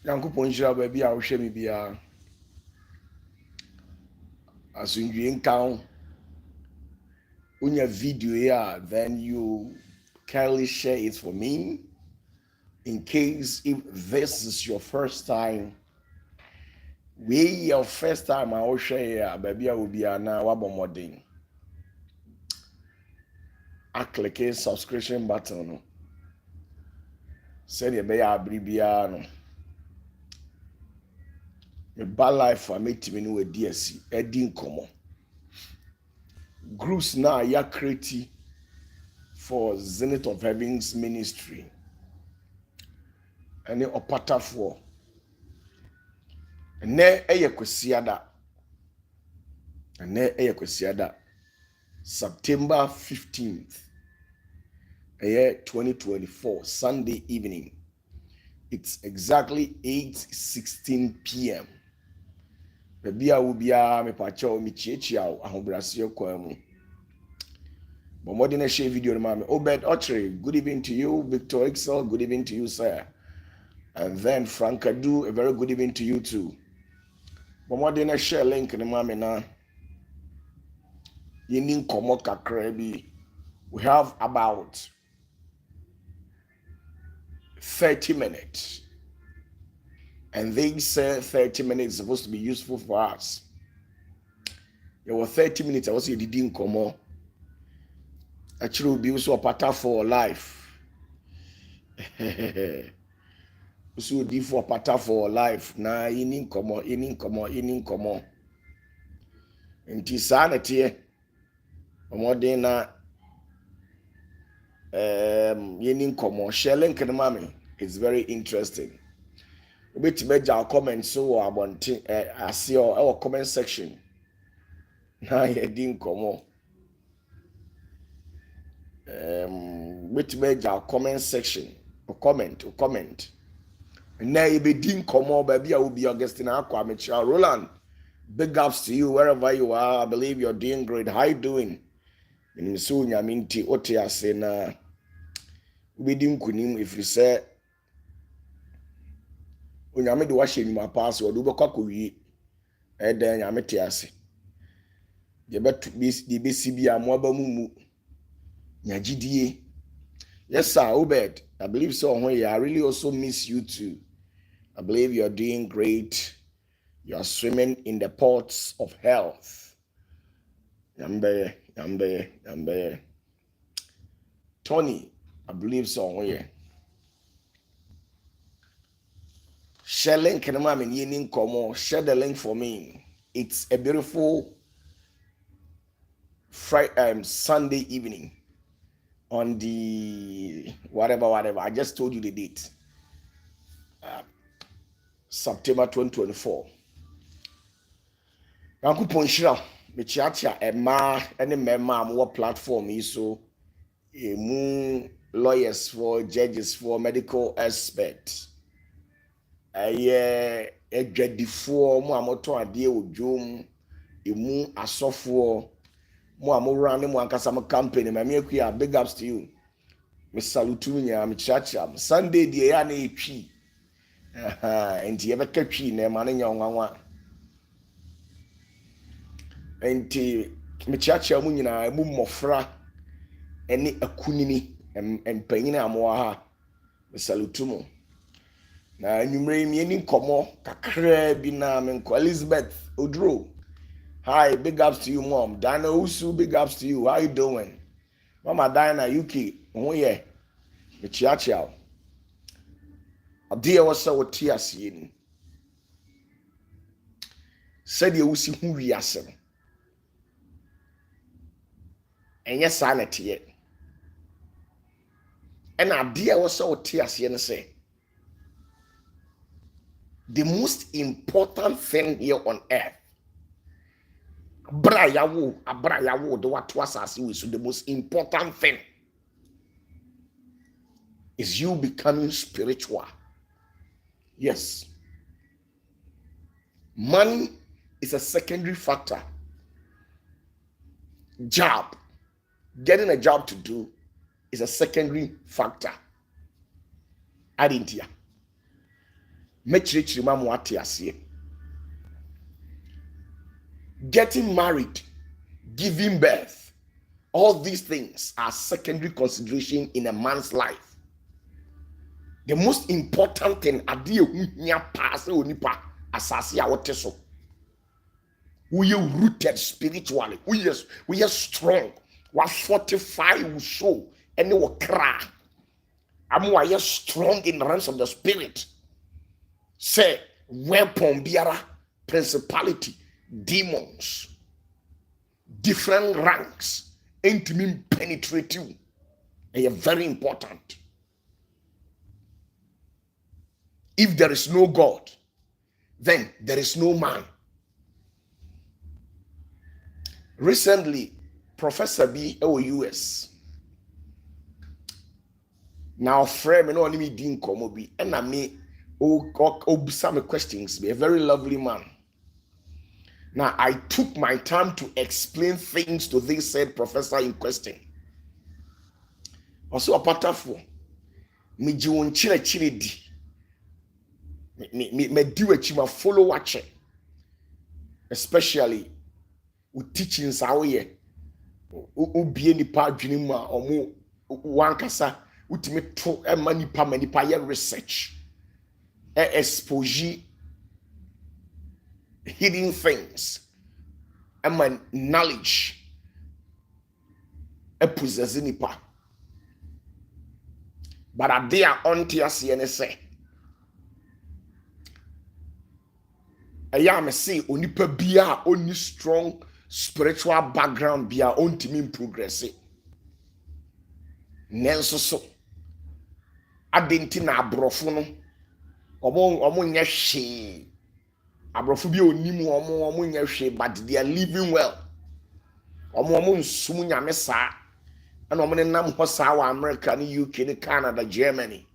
Yankopon hyira baabi a wohwɛ me biara. Asundwie nka ho. Unya video here, then you kindly share it for me. In case if this is your first time, your first time I will share baby I will be na wabomoding. I click a subscription button. Say the beya abribiano. Me ba life for me to me no DSC edin komo. Groups now ya create for Zenith of Heaven's ministry. And OPATAFUOR. Ne eye kwesiada. Ne eye kwesiada. September 15th. 2024 Sunday evening. It's exactly 8:16 p.m. Baby will be me pacho mi chiechia ahobrasio kwemu. But more than a share video mama. Obed Ochre, good evening to you. Victor Excel, good evening to you, sir. And then Frank Adu, a very good evening to you too. But more than a share link in mama na. Yinin komo kakrebi. We have about 30 minutes. And they say 30 minutes is supposed to be useful for us. There were 30 minutes. I was saying, didn't come on. Actually, be also OPATAFUOR life. So, be for OPATAFUOR life. Na, in come on. And Tisanity, more than yin come on. Shelling can mommy. It's very interesting. Which made our comments so about I see our comment section. Now you didn't come on. Which made our comment section or comment. And now you be didn't come on, baby. I will be Augustina Aquamicha. Roland, big ups to you wherever you are. I believe you're doing great. How you doing? In soon, I mean, Otia say na we didn't kunim if you say. Onyame de wahye ni password wo bekwa kowie eden nyame te ase de besi bia mo aba mumu nyagidie. Yes sir, Obed, I believe so. I really also miss you too. I believe you're doing great. You're swimming in the pots of health. Yambe Tony, I believe so. Share link and I'm in Komo. Share the link for me. It's a beautiful Friday, Sunday evening on the whatever. I just told you the date. September 2024. Yanku Ponshira, Michiatia, Emma, any member, what platform is so lawyers for judges for medical experts. Edwadifoɔ mo amoto ade odwom emu asɔfoɔ mo amowra ne mo ankasa mo company ma me akua big ups to you. Me salute you nya me chacha Sunday die ya na etwi enti ye beka twi na ma na nya nwanwa enti me chacha mu nyina mu mmofra ene akunini empanyina amoa ha me salute mu. Na nyumre mi eni komo kakra bi na me nko Elizabeth Odro. Hi, big ups to you mom. Dana Usu, big ups to you. How you doing? Mama Dana UK. Oh yeah. Me chiachia. Adia wasa woti ase ni. Said ye usi hu wiase. Enye sanity ye. And adia wasa woti ase ni say the most important thing here on earth. Abrayawo, the what was as you so the most important thing is you becoming spiritual. Yes. Money is a secondary factor. Job, getting a job to do is a secondary factor. I didn't hear. Mechirichiri ma mo ate ase. Getting married, giving birth, all these things are secondary consideration in a man's life. The most important thing ade ehunya pass onipa asase a wote so. We are rooted spiritually. We are strong. We fortify we show and we cry. We are strong in the realms of the spirit. Say weapon biara, principality, demons, different ranks, intimate penetrating. They are very important. If there is no God, then there is no man. Recently, Professor B US. Now, friend, me no only me din komo bi, and I me some questions. Be a very lovely man. Now, I took my time to explain things to this said professor in question. Also, opatafour, me jiwon chile di. Me di wechi ma follow watching, especially with teachings away. Ubie nipa adwene mu a omo wankasa utime to manipa ye research expose hidden things knowledge possess nipa, but are there on ase ne say I say onipa bia oni strong spiritual background bia ontimi progress nenso so adenti na abrofo no omo nya hwe abrofo bia onimu omo nya hwe, but they are living well. Omo nsum nyame saa na omo ne nam ho saa wa America ni UK ni Canada Germany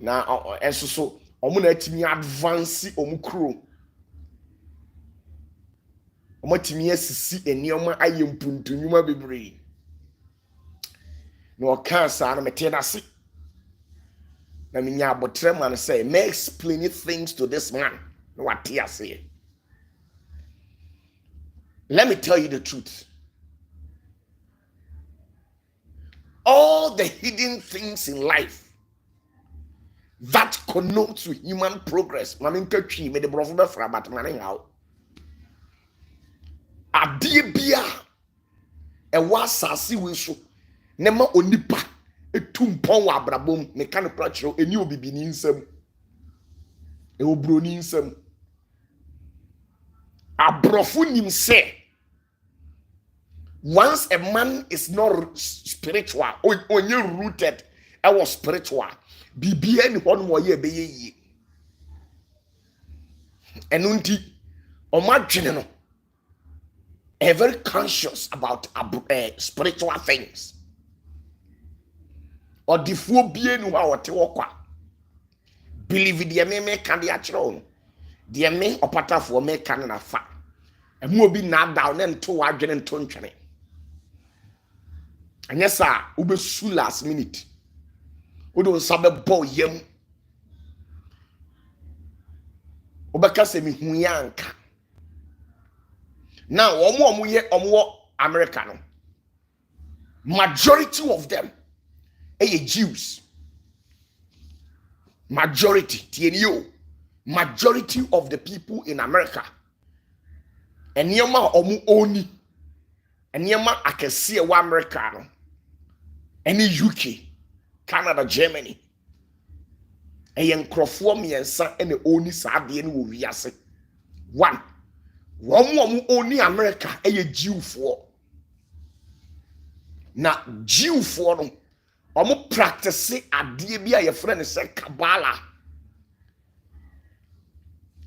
na enso so omo na atimi advance omo kro omatimi asisi enioma ayempuntunwuma bebre no cancer na mete na se na minya abotre man say me explain things to this man no what he say. Let me tell you the truth. All the hidden things in life that connote to human progress, mamin katwi me de brofo be fra but man how adie bia e wa asase we so ne ma onipa etumpon wa abrabom me kan pra kiro eni obibi ni nsam e obro ni nsam abrofo nim say once a man is not spiritual only rooted I was spiritual bibia ni hono mo ye be ye enunti o ma dwene no very conscious about spiritual things. Or the phobia no how te wokwa. Believe the me can the achro. The me opatafour me can na fa. E mu obi na down and to adwene nto ntwene. Anya sa ubesu last minute. Odo nsabe bo yam. Obeka se mi hu yanka. Now, omo America no. Majority of them are Jews. Majority, TNU. Majority of the people in America. And yama omu oni. And yama akesi wa America no. Any UK, Canada, Germany. And yen krofo miensa ene oni sa ade ne wo wiase. One. Womu only America a Jew for. Now, Jew for them, omu practice adie bia your friend say Kabbalah.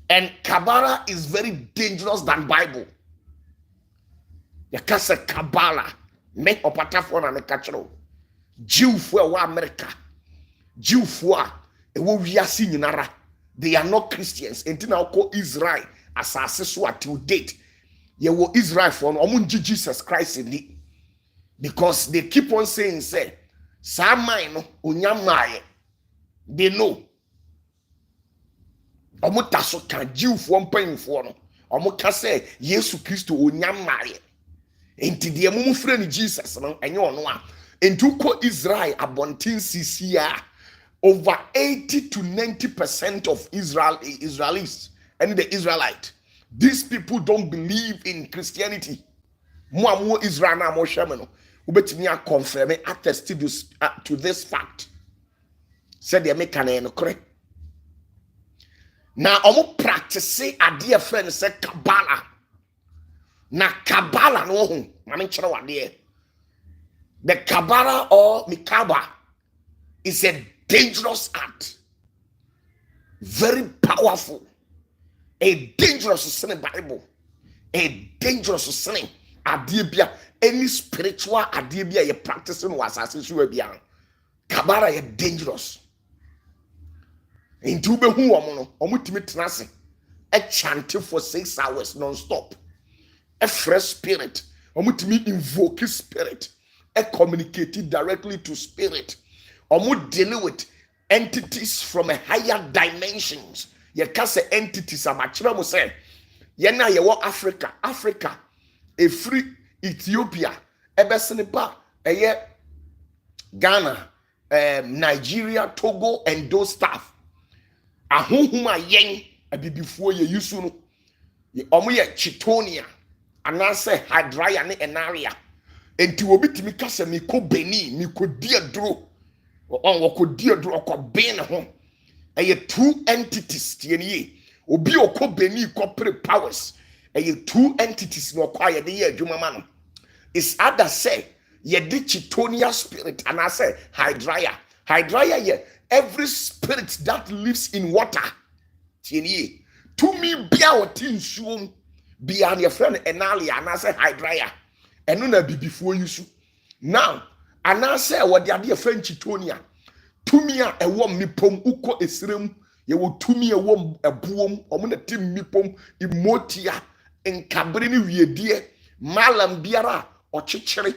And Kabbalah is very dangerous than Bible. You can say Kabbalah, make opatafour na mekachro. Jew for wa America. Jew for e wo wiase nyinara. They are not Christians. Entina ko Israel. Asase so to date ye wo Israel for no Jesus Christ in the, because they keep on saying say samai no onyamaye they know Omo taso ka jiwfo mpanyimfo no omo ka se Yesu Kristo onyamaye enti de emu frɛ ni Jesus no enye ono a enti ko Israel abontin sisia over 80 to 90% of Israelis and the Israelite, these people don't believe in Christianity. Mo Israel na mo hwɛ me no wobetimi a confirm attest to this fact. Said the make no correct. Na omo practice ade friend say Kabbalah. Na Kabbalah no ho, mame kyerɛ wade. The Kabbalah or Mikaba is a dangerous act. Very powerful. A dangerous sin Bible. A dangerous sin. Adibia any spiritual adibia you practicing was as you be. Kabbalah is dangerous. Into be who omutimi tenase a chant for 6 hours non-stop. A fresh spirit. Omutimi invoke spirit. A communicate directly to spirit. Omu dealing with entities from a higher dimensions. You can say entities amachira mo say. Yena yewo Africa. A free Ethiopia. Ebesinipa. Eye Ghana. Nigeria, Togo, and those stuff. Ahunhuma yen abibifuo ye yusu no omo ye Chitonia anase Hydraya ne Enaria enti obi timi kase mi ko Beni mi ko diadro on ko diadro ko ben ho eye two entities tie ne obi okọ Beni ko pre powers eye two entities no kwa ye de ye adwuma ma no is other say ye de Chitonia spirit anase Hydraya ye every spirit that lives in water. Tienye. To me, bia otin suom bia your friend Enalia and I say Hydraya. And no be before you su. Now, and I say what the idea friend Chitonia. To me a wom mi pom uko esrem. Ye will to me a wom a boom or mona tim mi pom imotia in cabrini wie dear malam biara or chicheri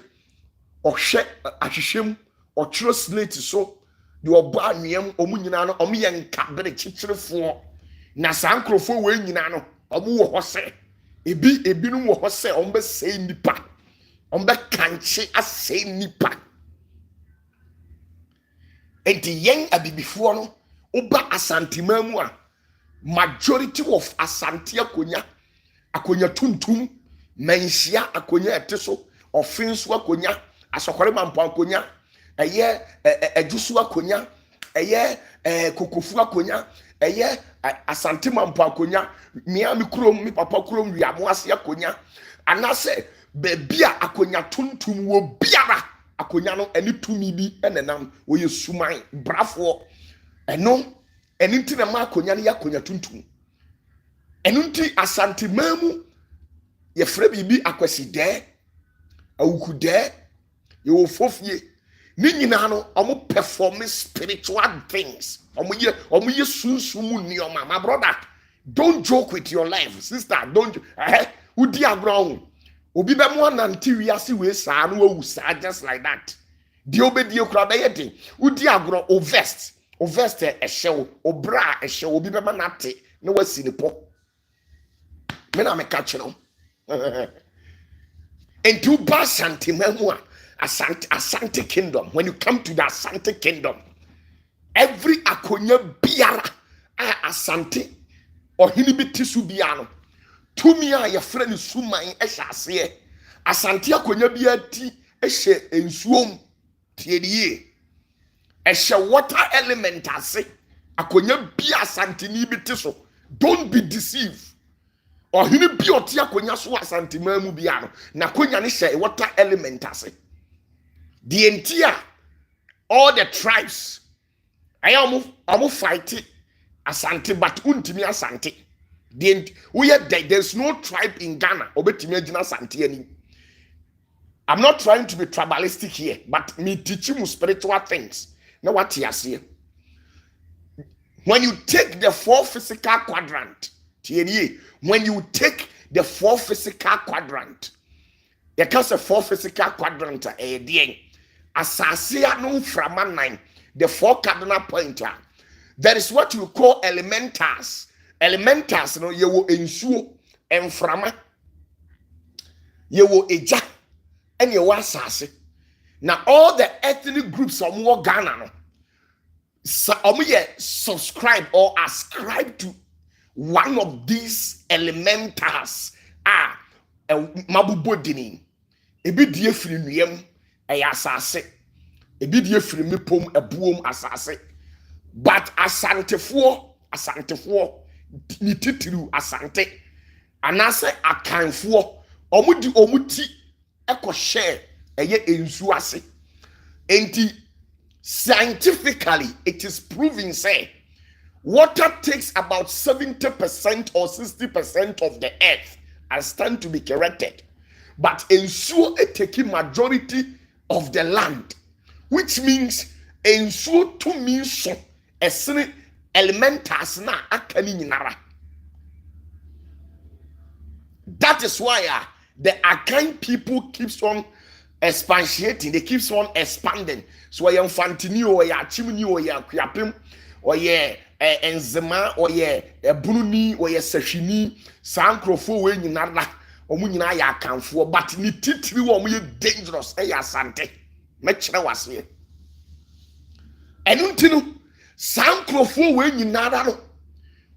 or shet ashishem or trust slate so. You are bad name, Omunano, Omian Cabin, Chichifo, Nasankrofo, Winano, Omu Hose, Ebi Ebinu Hose, Ombe say nipa, Ombe Kanchi, a say nipa. And the young Abibifuano, Oba Asantimamua, majority of Asantia Konya, Akonya Tuntum, Mensia, Akonya Teso, or Finswa Konya, Asokoreman Pankonya. Eye ejusu akonya eye kokofu akonya eye asante mampo akonya miami krom mi papa krom wiamo ase akonya anase bebia akonya tuntum wo biara akonya no eni tumi bi enenam wo yesuman brafo eno eni nti na ma akonya ne akonya tuntum eno nti asante mamu ye frɛ bibi akwasi de awukude ye wo fofie ni nyina no omo perform spiritual things omo ye sunsumu nioma. My brother, don't joke with your life. Sister, don't udi agro obi be mo nante wiase we saa no wu saa just like that. Di obedi okura be yede udi agro o vest e hyew obra e hyew obi be ma nate na wasi ne po me na me ka kyerɛ entu ba santimamu a Asante kingdom. When you come to the Asante kingdom, every akonya biara Asante or hinibiti subiano. To me, your friend is sumain esase. Asante akonya biati eshe ensuom tiedie. Eshe water element ase. Akonya bia asante ni biti so. Don't be deceived. Or hinibi oti akonya so asante mamu biano. Na konya ni she water element ase. The entire, all the tribes, I am fighting Asante, but untimi Asante. There's no tribe in Ghana. I'm not trying to be tribalistic here, but me teach you spiritual things. Now what you see? When you take the 4 physical quadrant, when you take the 4 physical quadrant, you can say 4 physical quadrant Asasia no frama 9, the 4 cardinal pointer. There is what you call elementals elementals no yewo ensuo emframa yewo eja ene yewo asase na all the ethnic groups omo Ghana no omo ye subscribe or ascribe to one of these elementals mabubodini ebi die firi nuam asase ebi die firi mepom ebuom asase but asantefoɔ ni titiru asante anase akanfoɔ omuti ekɔ share eye ensu ase enti scientifically it is proven say water takes about 70% or 60% of the earth and stand to be corrected, but ensuo take majority of the land, which means ensuo to mean so esene elementals na akani nyinara. That is why the Akan people keeps on expatiating, they keeps on expanding. So I am fantini or ya chimney or ya kuyapim or ye enzema or ye bununi or ye sashini sankrofo we nyinara omu nyina ya akanfo but ni titiri wo mo ye dangerous ya sante me kire wase enu ntinu sankrofo we nyinara no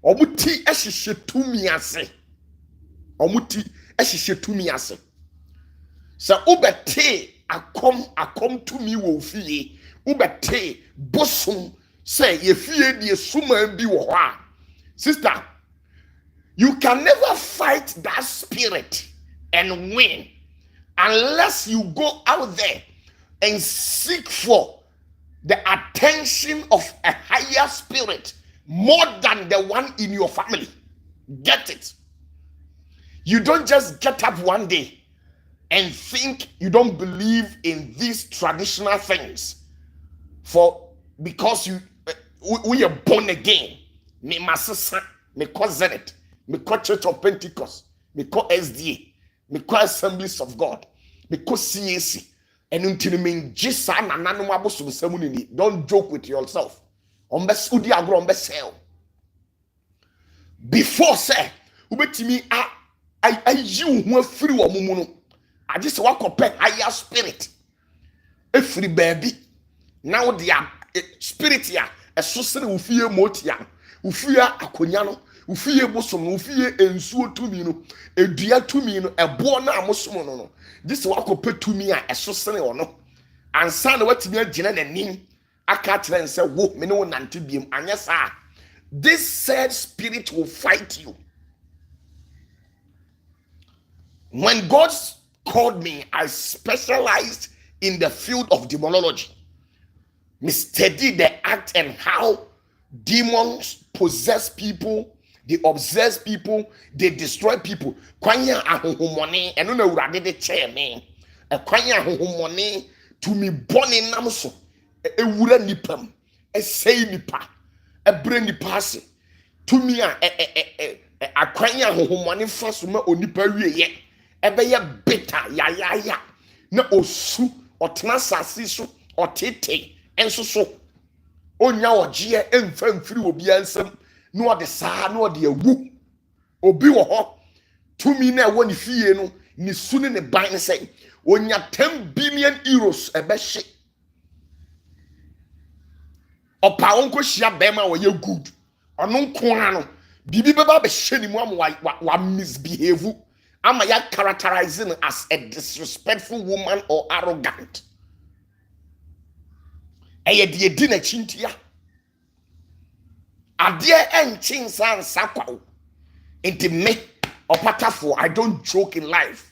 omu ti ehihye tumi ase omuti ehihye tumi ase sa ubete akom tumi wo fie ubete bosom say ye fie die suma bi wo ho a sister, you can never fight that spirit and win unless you go out there and seek for the attention of a higher spirit more than the one in your family. Get it? You don't just get up one day and think you don't believe in these traditional things because we are born again. Me masasa, me cousin it, me Church of Pentecost, me SDA, me Assemblies of God, me CAC, and until me jisa na nanu mabusu semunini. Don't joke with yourself. Before say, ubetimi I you who free wa mumuno. I just walk up higher spirit. Every baby. Now the spirit ya esosere ufie motia. Ufia akonya no, ufie bosom no, ufie ensuo tumi no, edua tumi no, ebo na amosom no. This walk up tumi a esosere ono. Ansa na watimi agina nanim aka kire nse wo me no nante biem anya sa. This said spirit will fight you. When God called me, I specialized in the field of demonology. Me study the act and how demons possess people, they obsess people, they destroy people. Kwanya ahohomone eno na urade de chair me. Kwanya ahohomone to me born in namso. Ewura nipam, sei nipa, ebre nipa ase. To me akwanya ahohomone fasoma onipa wieye. Ebeye beta ya na osu otena sase so otete enso so onya oje emfamfiri obi ansam na ode saa na ode awu obi wo ho tumi na ewo ne fie no ni su ne ban say onya 10 billion euros ebehye opa onko hia bema wo ye good ono nko ano bibi beba behye ni mu am wa misbehave am ya characterizing as a disrespectful woman or arrogant. Eye de di na chintia. Ade enchin san sakwa. Enti me opatafour, I don't joke in life.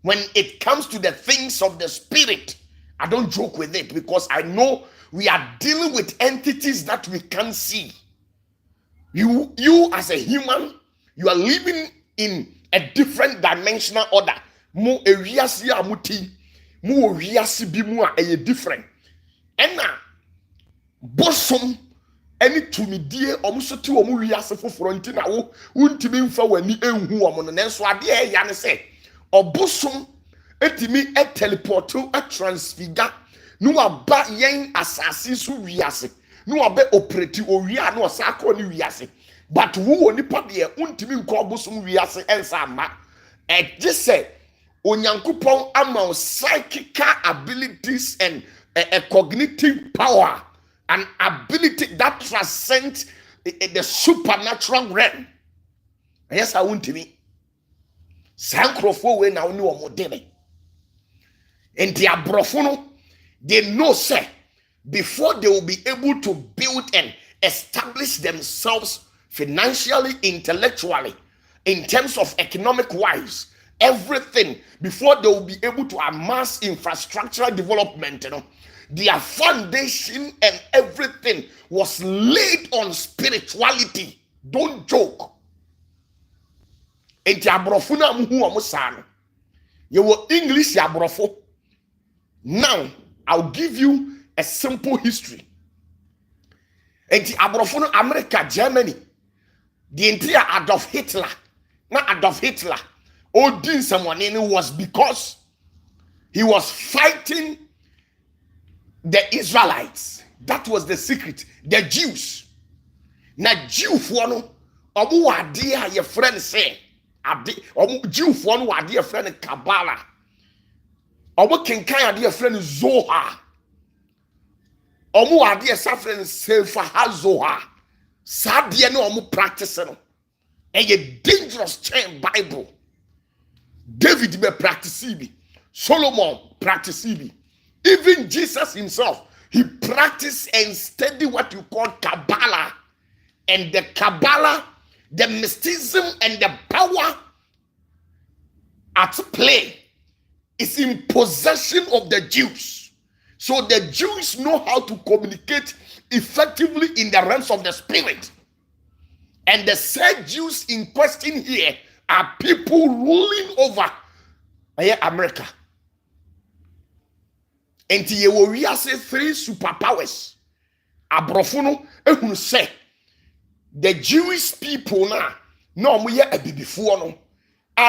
When it comes to the things of the spirit, I don't joke with it because I know we are dealing with entities that we can't see. You as a human, you are living in a different dimensional order. Mo ewiase amuti, mo wiase bi mu a eye different. Ena bosom eni tumidie omuso ti omu wiase foforo nti na wo untimi mfa wani enhu omo no nenso ade ya ne se obosom etimi teleporto a transfigure no aba yen asase so wiase no abe operate owia na osakọ ni wiase but who only part the untimi nko bosom wiase ensa ama just say onyankopon ama psychical abilities and a cognitive power, an ability that transcends the supernatural realm. Yes, I want to be. Sankrofo we na oni omodele. And the abrofono, they know, sir, before they will be able to build and establish themselves financially, intellectually, in terms of economic wise, everything, before they will be able to amass infrastructural development, their foundation and everything was laid on spirituality. Don't joke. And the abrofuna muhu amusano. You will English abrofo. Now, I'll give you a simple history. And the abrofuna America, Germany, the entire Adolf Hitler, not Adolf Hitler, Odin someone in was because he was fighting the Israelites. That was the secret. The Jews. Now, Jew for no, omu wadia your friend say, Jew for no wadia friend Kabbalah. Omu kenkan adia friend Zohar. Omu wadia sa friend Sefer HaZohar. Sadia no omu practice no. A dangerous chain Bible. David be practice it. Solomon practice it. Even Jesus himself, he practiced and studied what you call Kabbalah. And the Kabbalah, the mysticism and the power at play is in possession of the Jews. So the Jews know how to communicate effectively in the realms of the spirit. And the said Jews in question here are people ruling over America. And we are say 3 superpowers. Abrofuno ehunu say the Jewish people now no mo ye abibifuo no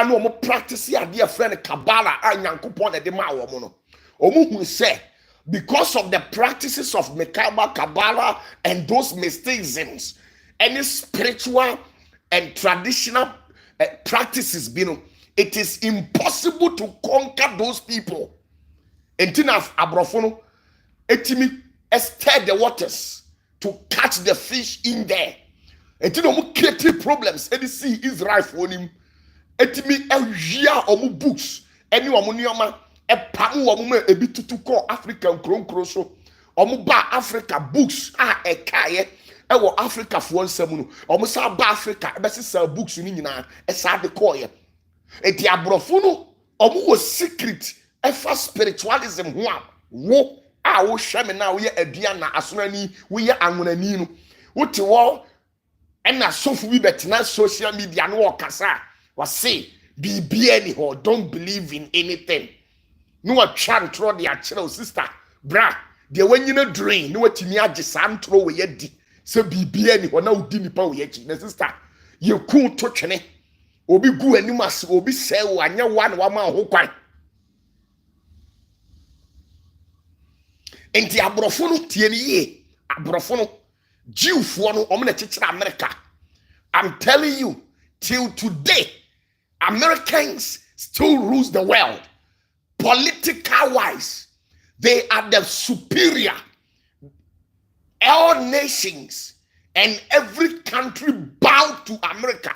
no mo practice ya dear friend Kabbalah anyankopon de ma wo mo no omo say because of the practices of Mekaba, Kabbalah and those mysticisms, any spiritual and traditional practices, it is impossible to conquer those people. And enough abrofono, etimi stir the waters to catch the fish in there. And you know, creative problems. Any see Israel for him. Etimi ewia omu books. Any omunioma e pamu omu e bitutu ko African kronkroso. Omu ba Africa books e kaye e wo Africa for nsam omu sa ba Africa e be sell books ni nyina e sa de koye. E di abrofono omu was secret. Efa spiritualism wo a wo hweme na wo ye adua na asonani wo ye anwonani no wo te wo na sofu bi betena social media no wo kasa wo say bibia ni ho, don't believe in anything no wa twan tro de a kire sister bra de wanyina drain no watimi age santro wo ye di se bibia ni ho na wo di nipa wo ye chi na sister ye ku to twene obi gu anim ase obi se wo anya wa na wa ma ho kwan. And the abrofono tieniye abrofono Jew for no omna chichira America. I'm telling you, till today, Americans still rule the world. Political wise, they are the superior. All nations and every country bow to America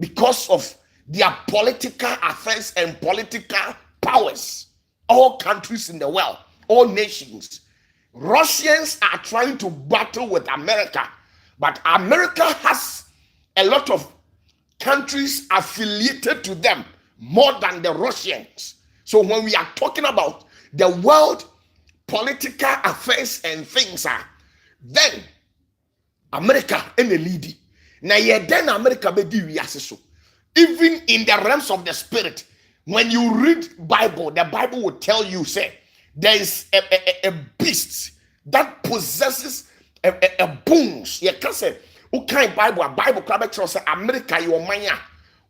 because of their political affairs and political powers. All countries in the world. All nations. Russians are trying to battle with America, but America has a lot of countries affiliated to them more than the Russians. So when we are talking about the world political affairs and things, then America in the lead. Now then America be di so. Even in the realms of the spirit, when you read Bible, the Bible will tell you, say, there is a beast that possesses a bones. You can say, okay, Bible crab say America, your mania,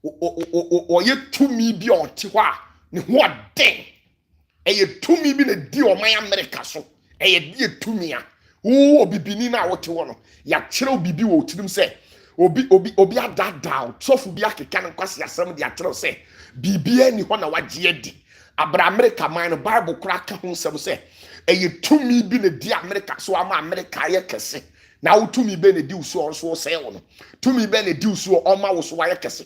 or you 2 million or tiwa, what then? And you 2 million a deal my America so, and you 2 million. Oh, be binina what you want. Ya chiro bibi wo to them say, obi adada sofu bi akeka no kwase asem de akyerɛ sɛ bibia ni hɔ na wagye adi abra America man no Bible kora ka ho nsɛm sɛ ɛyɛ tumi bi na di America so ama America yɛ kɛse na wo tumi be na di uso so sɛ wo no tumi be na di uso ɔma wo so yɛ kɛse.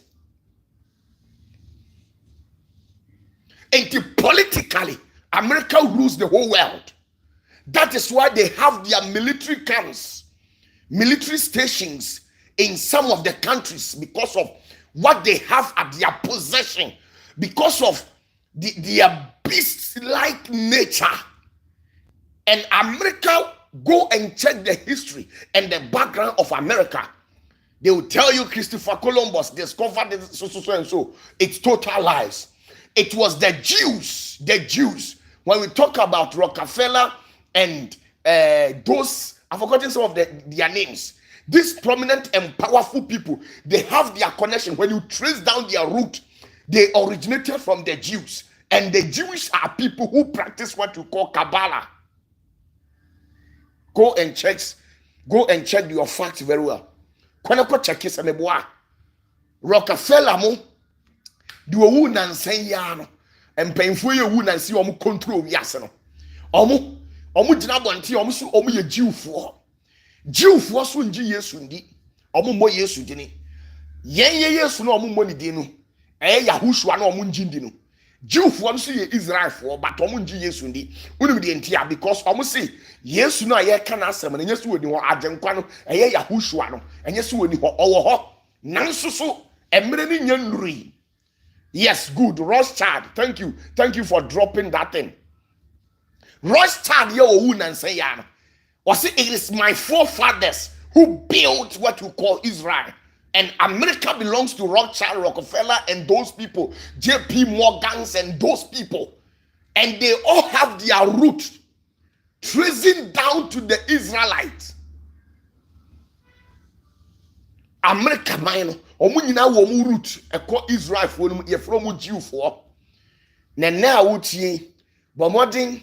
And politically America rules the whole world. That is why they have their military camps, military stations in some of the countries, because of what they have at their possession, because of their beast-like nature. And America, go and check the history and the background of America. They will tell you Christopher Columbus discovered this, so and so. It's total lies. It was the Jews. When we talk about Rockefeller and those, I've forgotten some of their names. These prominent and powerful people, they have their connection. When you trace down their root, they originated from the Jews. And the Jews are people who practice what you call Kabbalah. Go and check your facts very well. Kwanako check this and Rockefeller mo di owu nansan ya no empemfo ye wu nansi omo control wiase no omo gina bonte omo so omo ye jiwfo so nji Yesu ndi omo mo Yesu dini ye Yesu no omo mo ni di no Yahushua no omo nji ndi no jiwfo no so ye Israelfo but omo nji Yesu ndi unim di entia because omo say Yesu no aye ka na asem na Yesu woni ho agenkwa no Yahushua no enye so woni ho owo ho nanso so emre ni nyanuri. Yes, good. Rothschild. Thank you for dropping that thing. Rothschild, it is my forefathers who built what you call Israel. And America belongs to Rothschild, Rockefeller, and those people, J.P. Morgans and those people. And they all have their root tracing down to the Israelites. America, man, omunyina wo mu root eko Israel fo no ye from Jew fo na wutie bo modern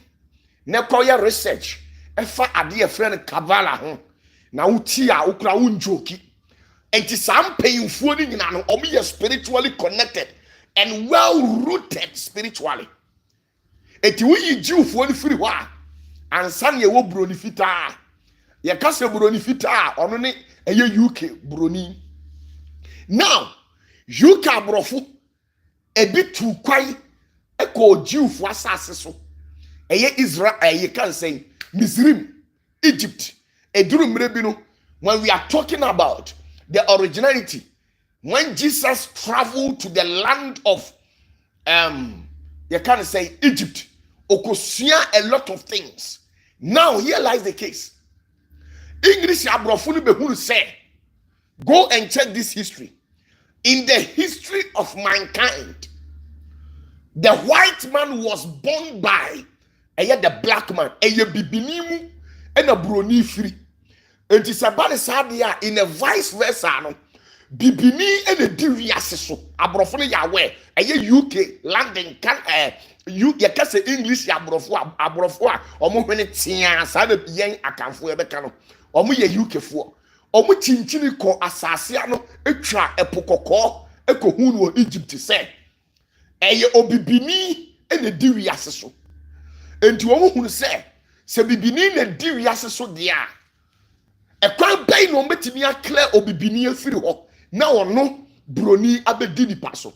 na koya research efa ade ye friend Kabbalah ho na wutie a ukura wunjoki enti sam payinfo ni nyina no omu spiritually connected and well rooted spiritually enti wi Jew fo ni firi ho a ansan ye wo broni fita ye kase broni fita ono ne eye UK broni. Now UK abrofo a bit too quiet echo Jew for asase so eye Israel eye can say Misrim Egypt eduru mrebino. When we are talking about the originality, when Jesus traveled to the land of you can say Egypt, okosua a lot of things. Now here lies the case. English abrofo no behunu say, go and check this history. In the history of mankind, the white man was born by the black man, bibinimu and a broni free. And it's about a sadia in a vice versa. No, bibini and a diviaseso. Abrofone yawe, UK, London, you can say English abrofo, omo when it's sada bien akamfo ebekano, omo ye UK for. Omu chinchini ko asase ano etwa epokoko ekohunu wo Egypt say eye obibini ene di wiase so enti omu hunu say se bibini na di wiase so de a ekwan bai no metimi akle obibini afiri ho na ono broni abedi nipa so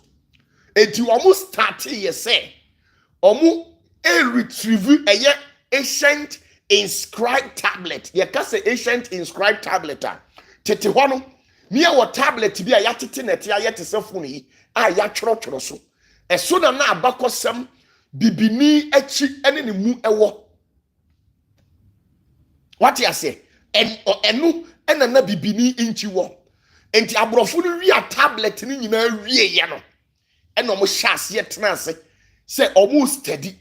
enti omu start ye say omu retrieve eye ancient inscribed tablet. Ye ka say ancient inscribed tablet a tete ho no me a tablet bi a ya tete net ya yete se phone yi a ya tworo so eso na abakosem bibini achi ene ne mu ewo what you say enu ena na bibini inchi wo enti abrofo no wi a tablet ni nyina wie ye no ena mo hyase ye tena ase se omo study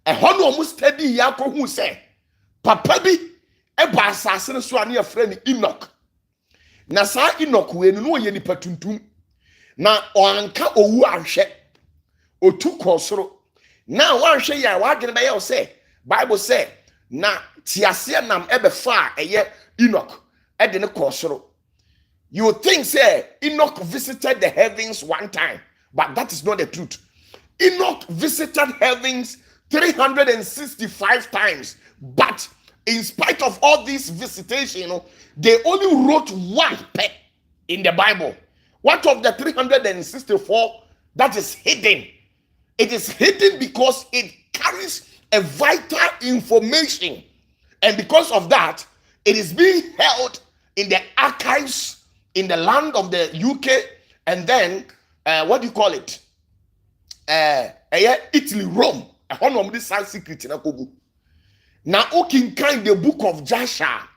ho no omo study ya ko hu se papa bi eba asase no so ane ya frɛ ni Enoch. Na sa Enoch we no ye nipa tuntum na anka owu ahwe otu kosoro na wanhwe ya wadwene be ye say Bible say na tiase nam ebe fa eye Enoch e de ne kosoro You would think, say, Enoch visited the heavens one time, but that is not the truth. Enoch visited heavens 365 times, but in spite of all these visitations, they only wrote one pet in the Bible. What of the 364 that is hidden? It is hidden because it carries a vital information, and because of that, it is being held in the archives in the land of the UK, and then what do you call it? Italy, Rome. This secret in Akogu. Now, kind the book of Joshua.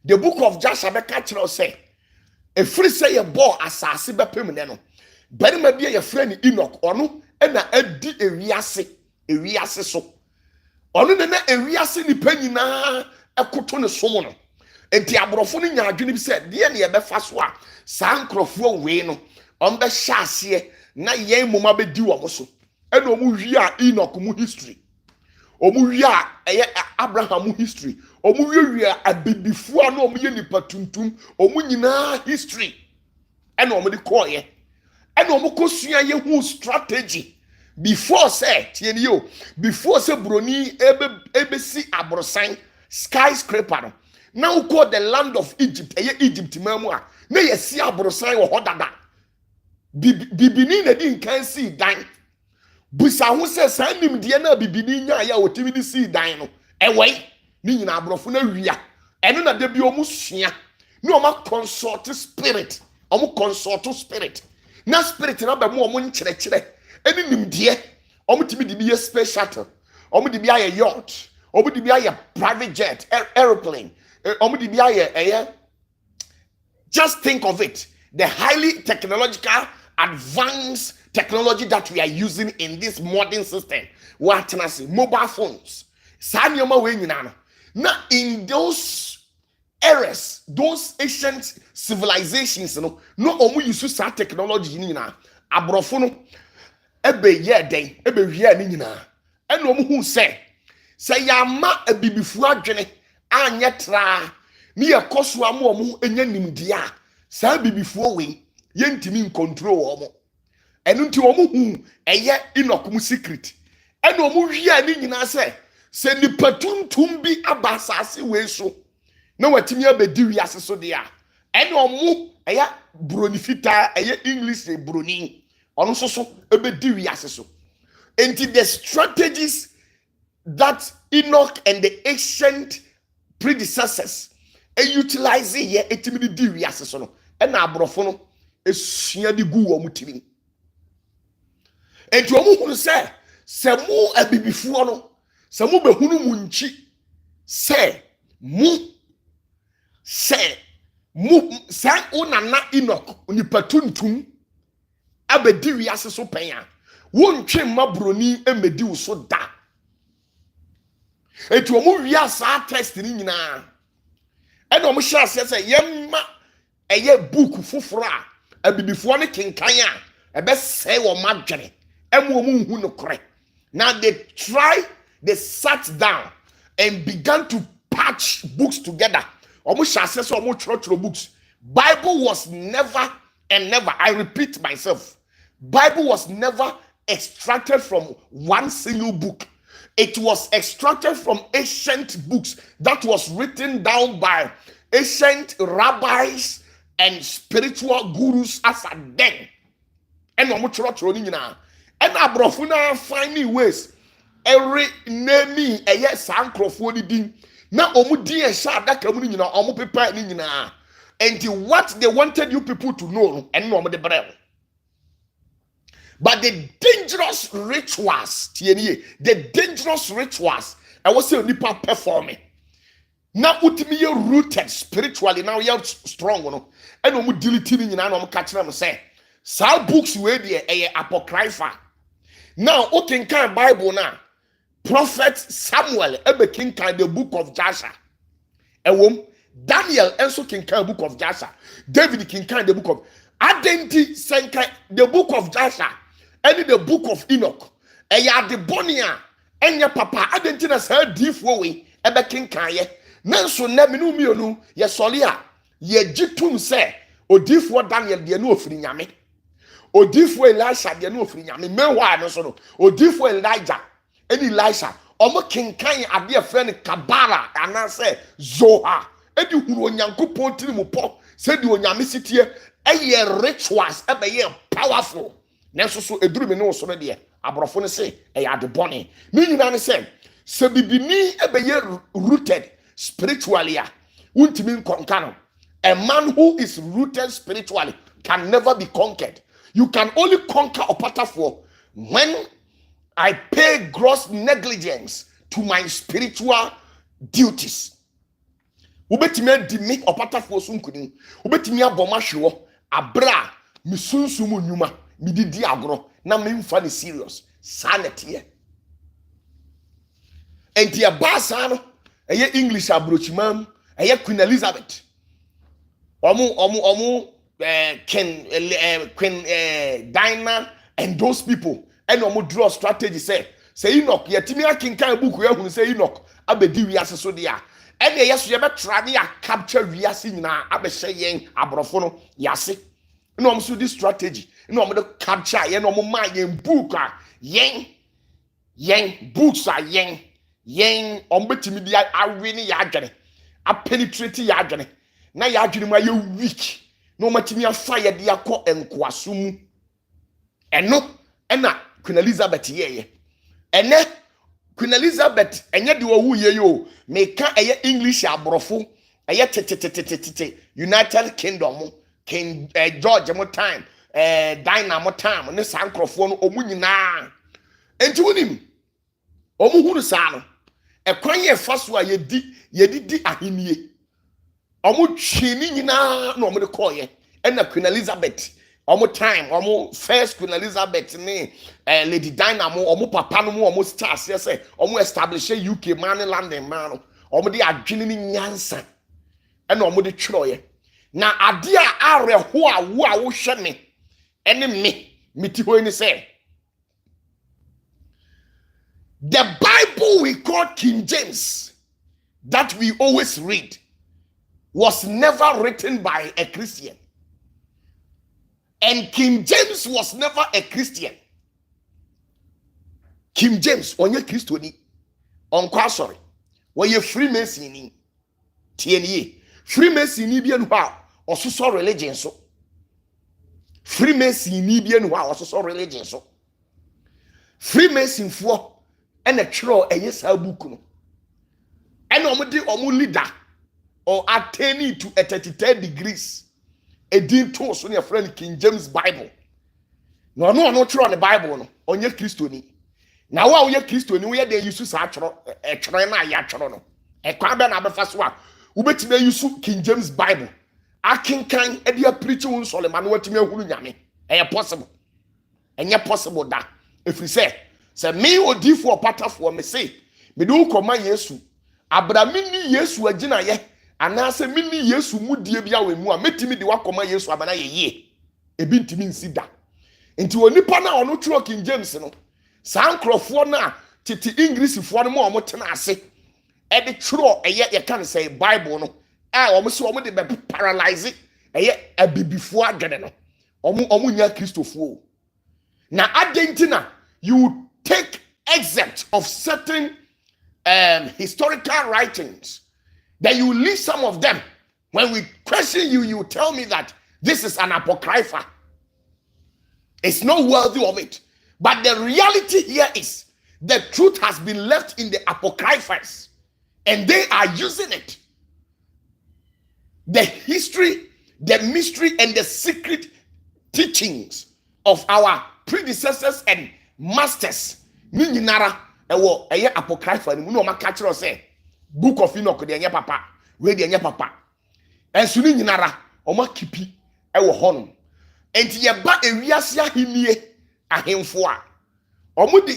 The book of Joshua be catch say, a free say a ball asasi be permanent. But maybe a friend Enoch or no, and a di ewiase so. Ono na ewiase ni panina ekoto ne somo no. Enti abrofo no nya adwene bi se de ne ye befa so a saa nkrofo we no on be hyase na yen moma be di wo so. E no mu wi a Enoch mu history. Omu wi a Abraham mu history. Omu wi a abibifu a no omu ye nipa tuntum. Omu nyina history. E no omu de call ye. E no omu kosua ye hu strategy. Before say tienio, before say broni ebe si abrosan skyscraper no. Now call the land of Egypt, Egypt mamu a. Na ye si abrosan wo hodada. Bibini na di nkan si dan. Busa hu say san nim de na bibini nya ya otimi di si dan no. Ewei ni nyina abrofo na wia. Eno na de bi omu sua. No ma consult spirit. Omu consult spirit. Na spirit na ba mu omu nkyere any nimdie, omutimi di be space shuttle, omudi be a yacht, omudi be a private jet, aeroplane, omudi be a just think of it. The highly technological, advanced technology that we are using in this modern system. What can I say? Mobile phones. Sanyoma we nyina. Now in those eras, those ancient civilizations, no omu use that technology nyina. Abrofo no ebe ye den ebe hia ni nyina ena omu hu se ya ma abibifu adwene anye tra ni yekoso am omu enya nimdia sa abibifu we ye ntimi control omu enu nti omu hu eye Enoch mu secret ena omu hia ni nyina se ni patuntum bi abasase we so na watimi abedi wiase so de a ena omu eye bronifita eye English broni on so ebedi wiase so. Enti the strategies that Enoch and the ancient predecessors utilize here etimi di wiase so no e na abrofo no esua di gu wo mutimi. Enti omu hunu se mu abibifuo no se mu behunu mu nchi se mu sa unana Enoch onipa tuntum abedi wiase so penya wontwe mabroni emedi wo so da etu omu wiasa test ni nyina ena omu hya se yemma eye book foforo a abibifuo ne kenkan a ebe sei wo madwene emu omu hu no kore. Now they sat down and began to patch books together. Omu hya se omu choro books. Bible was never and never, I repeat myself, Bible was never extracted from one single book. It was extracted from ancient books that was written down by ancient rabbis and spiritual gurus as a then. And no much nyina. And abrofuna finding ways every name a yes sankrofo ni din na omu din e sha da kamu nyina omu pepa ni nyina. And what they wanted you people to know and no de brel. But the dangerous rituals, the dangerous rituals, I was saying nipa performing. Now utimi ye rooted spiritually, now you're strong, no. And omu deleting you know, catch them say, "Sal books where the apocrypha." Now, okay, kind Bible now. Prophet Samuel, ebe king kind the book of Joshua. Daniel also king kind the book of Joshua. David king kind the book of Identity Senka, the book of Joshua, and the book of Enoch. Eya de bonia, enya papa identity na sa difo we ebe king kind ye. Nanso na minu mionu ye solia ye jitum se Odifoɔ Daniel deɛ no ofiri nyame. Odifoɔ Elisha deɛ no ofiri nyame. Meanwhile no so no odifoɔ Elijah eni Elisha omo kenkan ade afre ne kabara anase zoha edi huru onyankopɔn tiri mu pɔ se di onyame sitie eye rituals ebe powerful nanso so eduru me no so no de abrofo no se eye ade bɔne me nyina ne se bibini ebe rooted spiritually a untimi nkonka no. A man who is rooted spiritually can never be conquered. You can only conquer opatafour when I pay gross negligence to my spiritual duties. Ubetimi di me opatafour sunkuni. Ubetimi aboma hwewo abra misunsumu nyuma mididi agro na memfa ne serious sanity. Enti abasa no eye English abrochimam eye Queen Elizabeth. Queen Diana and those people and draw strategy say Enoch yetimi akinkan book we hu say Enoch abedi wiase so dia and yes you better try to capture wiase nyina abehye yen abrofo no yase no so this strategy no mo capture yen no mo ma yen book a yen books are yen ombetimi dia awe ni ya adwene a penetrate ya adwene na ya adwene ma ye weak no matimi afa ye de akọ enkoaso mu eno na Queen Elizabeth ye ene Queen Elizabeth enye de owu ye yo meka eye English abrofo eye tete United Kingdom King George mo time Diana mo time ne sankrofo no omu nyina enti wonim omu huru sa no ekwan ye fa so a yedi ahenie omo twini nyina na omo de koye na Queen Elizabeth omo time omo first Queen Elizabeth ni Lady Diana omo papa no mo omo stars say omo establish UK man London man omo de adwene ni nyansa na omo de twoye na ade a areho a wo hwe me ene me ti ho ni say the Bible we call King James that we always read was never written by a Christian. And King James was never a Christian. King James, onye Christoni, onko sorry, onye Freemason, TNE. Freemason ni bien wa osuso religion so. Freemason ni bien wa osuso religion so. Freemason fo ene twro eye sa book no. Ene omo leader or attaining to a 33 degrees. A dean to so near friend King James Bible. No true on the Bible no. Onye Christoni. Now wa onye Christoni we dey use sa atro e twere na ya twere no. E kwa be na befa so a ubetime use King James Bible. Akinkan e dey preach un Solomon watime ahuru nyame. E possible. Enye possible da. If you say me odifo opatafour me say me do koma Yesu. Abramini Yesu agina ye anase mini Yesu mudie bia we mu a metimi de wakoma Yesu abana ye ebi ntimi nsida enti onipa na ono tro King James no san krofo na titi English fo no mo tena ase e de tro eye ye kan say Bible no omo se omo de be paralyze eye abibifo agene no omo nya Christofo na adentina you take excerpt of certain historical writings. Then you leave some of them. When we question you, you tell me that this is an apocrypha. It's not worthy of it. But the reality here is the truth has been left in the apocryphas, and they are using it. The history, the mystery, and the secret teachings of our predecessors and masters. Mininara ewo eye apocrypha ni no maka kire say Book of Enoch de enya papa we de enya papa enso ni nyinara o ma kipi ewo hono enti ye ba ewiase ahenie ahemfo a o mu de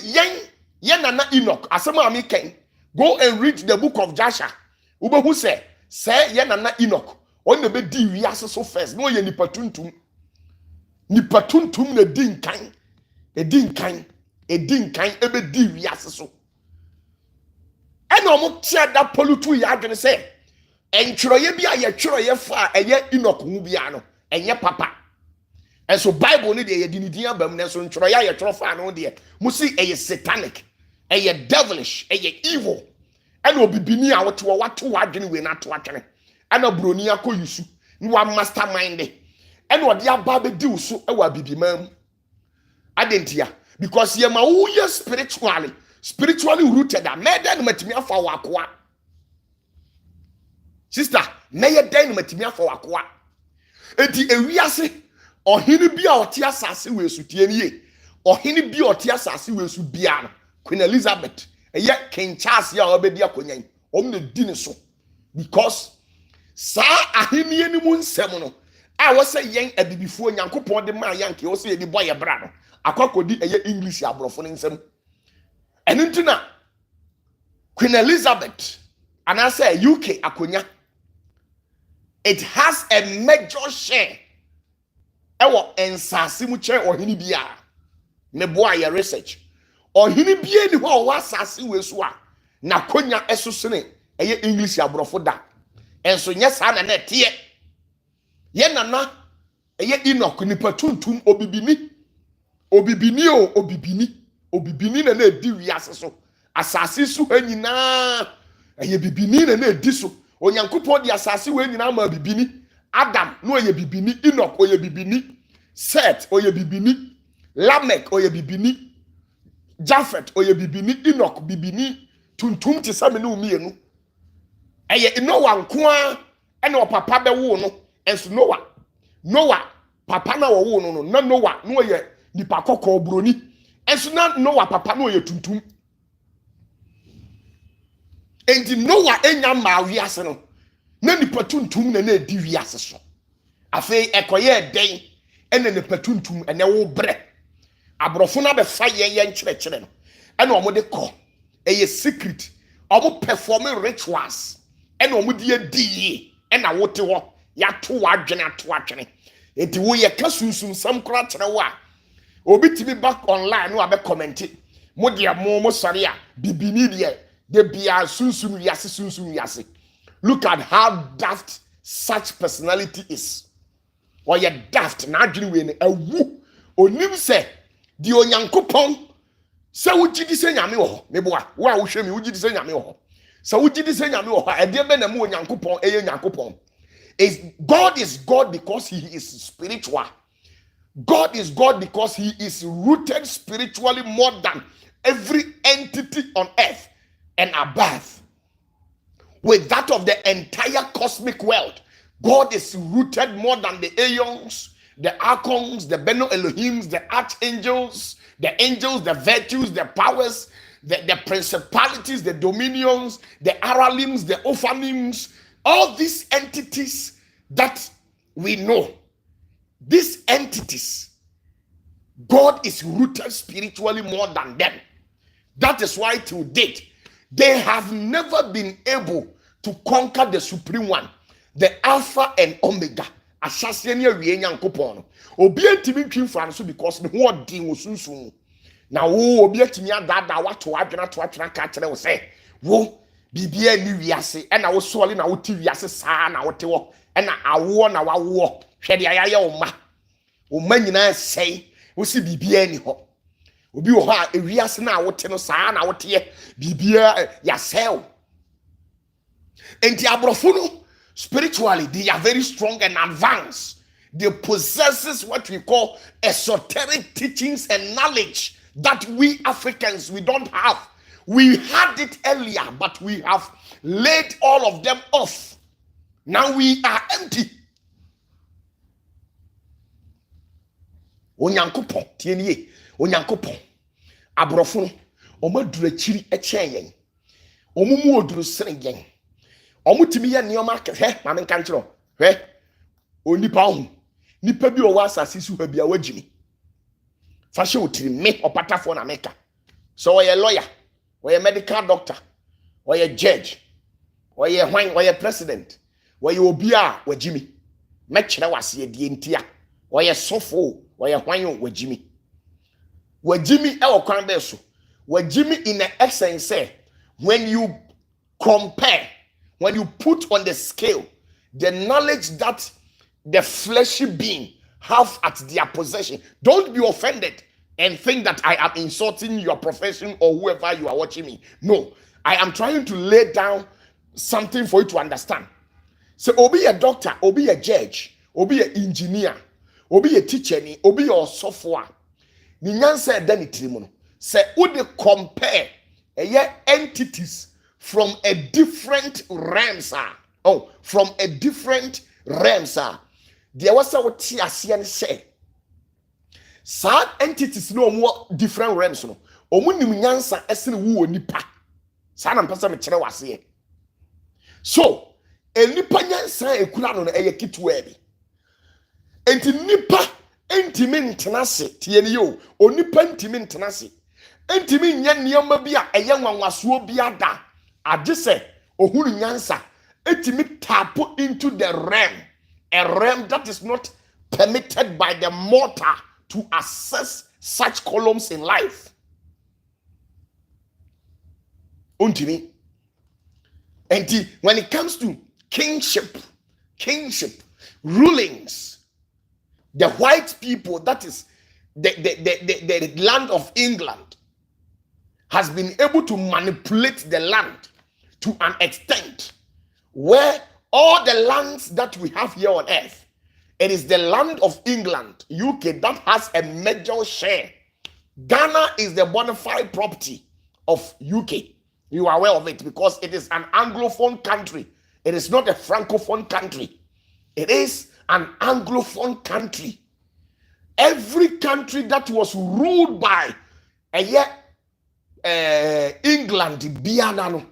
yen nana Enoch asem a me ken go and read the book of Joshua ubehu say yen nana Enoch on na be di wiase so first no ye nipa tuntum na din kan ebe di wiase so ene omo tia da polutu ya adwene se entwroye bia ye twroye fa eye Enoch hu bia no enye papa. And so Bible ni de ye dinidia bam na so ntworo ya ye tworo fa no de musi eye satanic, eye devilish, eye evil. And obibini a woto wato wadwene we na to atwene. Ana broni akoyisu ni wa mastermind. And odi aba be di so e wa bibimam. Adentia because ye ma wo ye spiritually rooted. A me den matimi afa wakoa. Sister, me ye den matimi afa wakoa. Enti ewiase ohini bia oti asase we su tie nie. Ohini bia oti asase we su bia no. Queen Elizabeth, eye King Charles ya obedi akonyan. Omne di ne so because sa ahini eni mu nsem no. A wo se yen abibifuo Nyankopon de ma yanke wo se ye di boy bra no. Akokodi eye English abrofo ne nsem. Enu ntuna Queen Elizabeth and I say UK akonya, it has a major share ewo ensase mu che ohini bia me boa your research ohini bia ni ho wa asase we so a na konya esosene eye English abrofo da enso nya sa na na tie ye nana eye Enoch nipa tuntum obibini na na edi wiase so asase so anyina eye bibini na na edi so Onyankopon di asase we anyina ma bibini Adam no oye bibini, Enoch oye bibini, Seth oye bibini, Lamech oye bibini, Japhet oye bibini, Enoch bibini, tuntum ti same no mienu. Eye Noah nkoa ene papa be wo no, enso Noah papa na wo no na Noah no oye nipa kokko broni. Enso na Noah papa no oye tuntum. Enti Noah enya ma wiase no. Na nipa tuntum na edi wiase so afei ekoye den ene nipa tuntum ene wo bre abrofo na be fa yen nkyerɛkyerɛ no ene omo de kɔ eye secret omo performing rituals ene omo de edi ena wote ho ya to wadwene ato atwene enti wo ye ka sunsum sam kora kyerɛ wo a obi timi back online no abe comment mo de mo sɔre a bibini de bia sunsum wiase. Look at how daft such personality is. Or you daft na adwene we ne awu onim se di Onyankopon se wugidi se nyame wo ho meboa wo a wo hwɛ mi wugidi se nyame wo ho se wugidi se nyame wo ho e de be na mo Onyankopon eye Nyankopon is God is God because he is spiritual. God is God because he is rooted spiritually more than every entity on earth and above. With that of the entire cosmic world, God is rooted more than the aeons, the archons, the Beno Elohims, the archangels, the angels, the virtues, the powers, the principalities, the dominions, the Aralims, the Ophanims, all these entities that we know. These entities, God is rooted spiritually more than them. That is why to date, they have never been able to conquer the supreme one, the Alpha and Omega. Asasiania wie Nyankopon. Obi antimi twin franso because ne ho odin osunsun. Na wo obi atimi adada wato adwena to atwena ka kire wo se wo bibia ni wiase e na wo sole na wo ti wiase saa na wo te wo e na awo na wawo hwe de ayaye wo ma nyina sei wo si bibia ni ho. Obi wo ha ewiase na wo te no saa na wo te bibia ya sel. Enti abrofo no spiritually they are very strong and advanced. They possesses what we call esoteric teachings and knowledge that we Africans we don't have. We had it earlier, but we have laid all of them off. Now we are empty. Onyankopon tienie Onyankopon abrofo no omadura chiri echen omumu oduru seren yen omutimi ye nioma he ma men kan kiro he onipa hu nipa bi o wa asase su ha bia wagimi fa hye otiri me opatafour na meka so we lawyer, we medical doctor, we judge, we hwan, we president, we obi a wagimi me kire wase die ntia we sofo we hwan wagimi e wo kwan be so wagimi in the essence say when you compare, when you put on the scale the knowledge that the fleshy being have at their possession. Don't be offended and think that I am insulting your profession or whoever you are watching me. No, I am trying to lay down something for you to understand. So, obi a doctor, obi a judge, obi a engineer, obi a teacher, obi a software. Ni nyansa eda ni tirimu. Say, would they compare entities from a different realms? From a different realms. There was a what Tiasian say. Sad entities no more different realms. No, omu ni nyansa esini wu nipa. Sana mpasa me chere wase. So, nipa nyansa ekura no eye kitwe bi. Enti nipa entimi ntenase tieni yo onipa ntimi ntenase entimi nya nneema bi a eye nwanwaso bi ada ade se ohuru nyansa entimi tap into the realm, a realm that is not permitted by the mortal to access such columns in life. Untimi. And when it comes to kingship, rulings, the white people, that is the land of England, has been able to manipulate the land to an extent where all the lands that we have here on earth, it is the land of England, UK, that has a major share. Ghana is the bona fide property of UK. You are aware of it because it is an Anglophone country. It is not a Francophone country. It is an Anglophone country. Every country that was ruled by England, Bianano,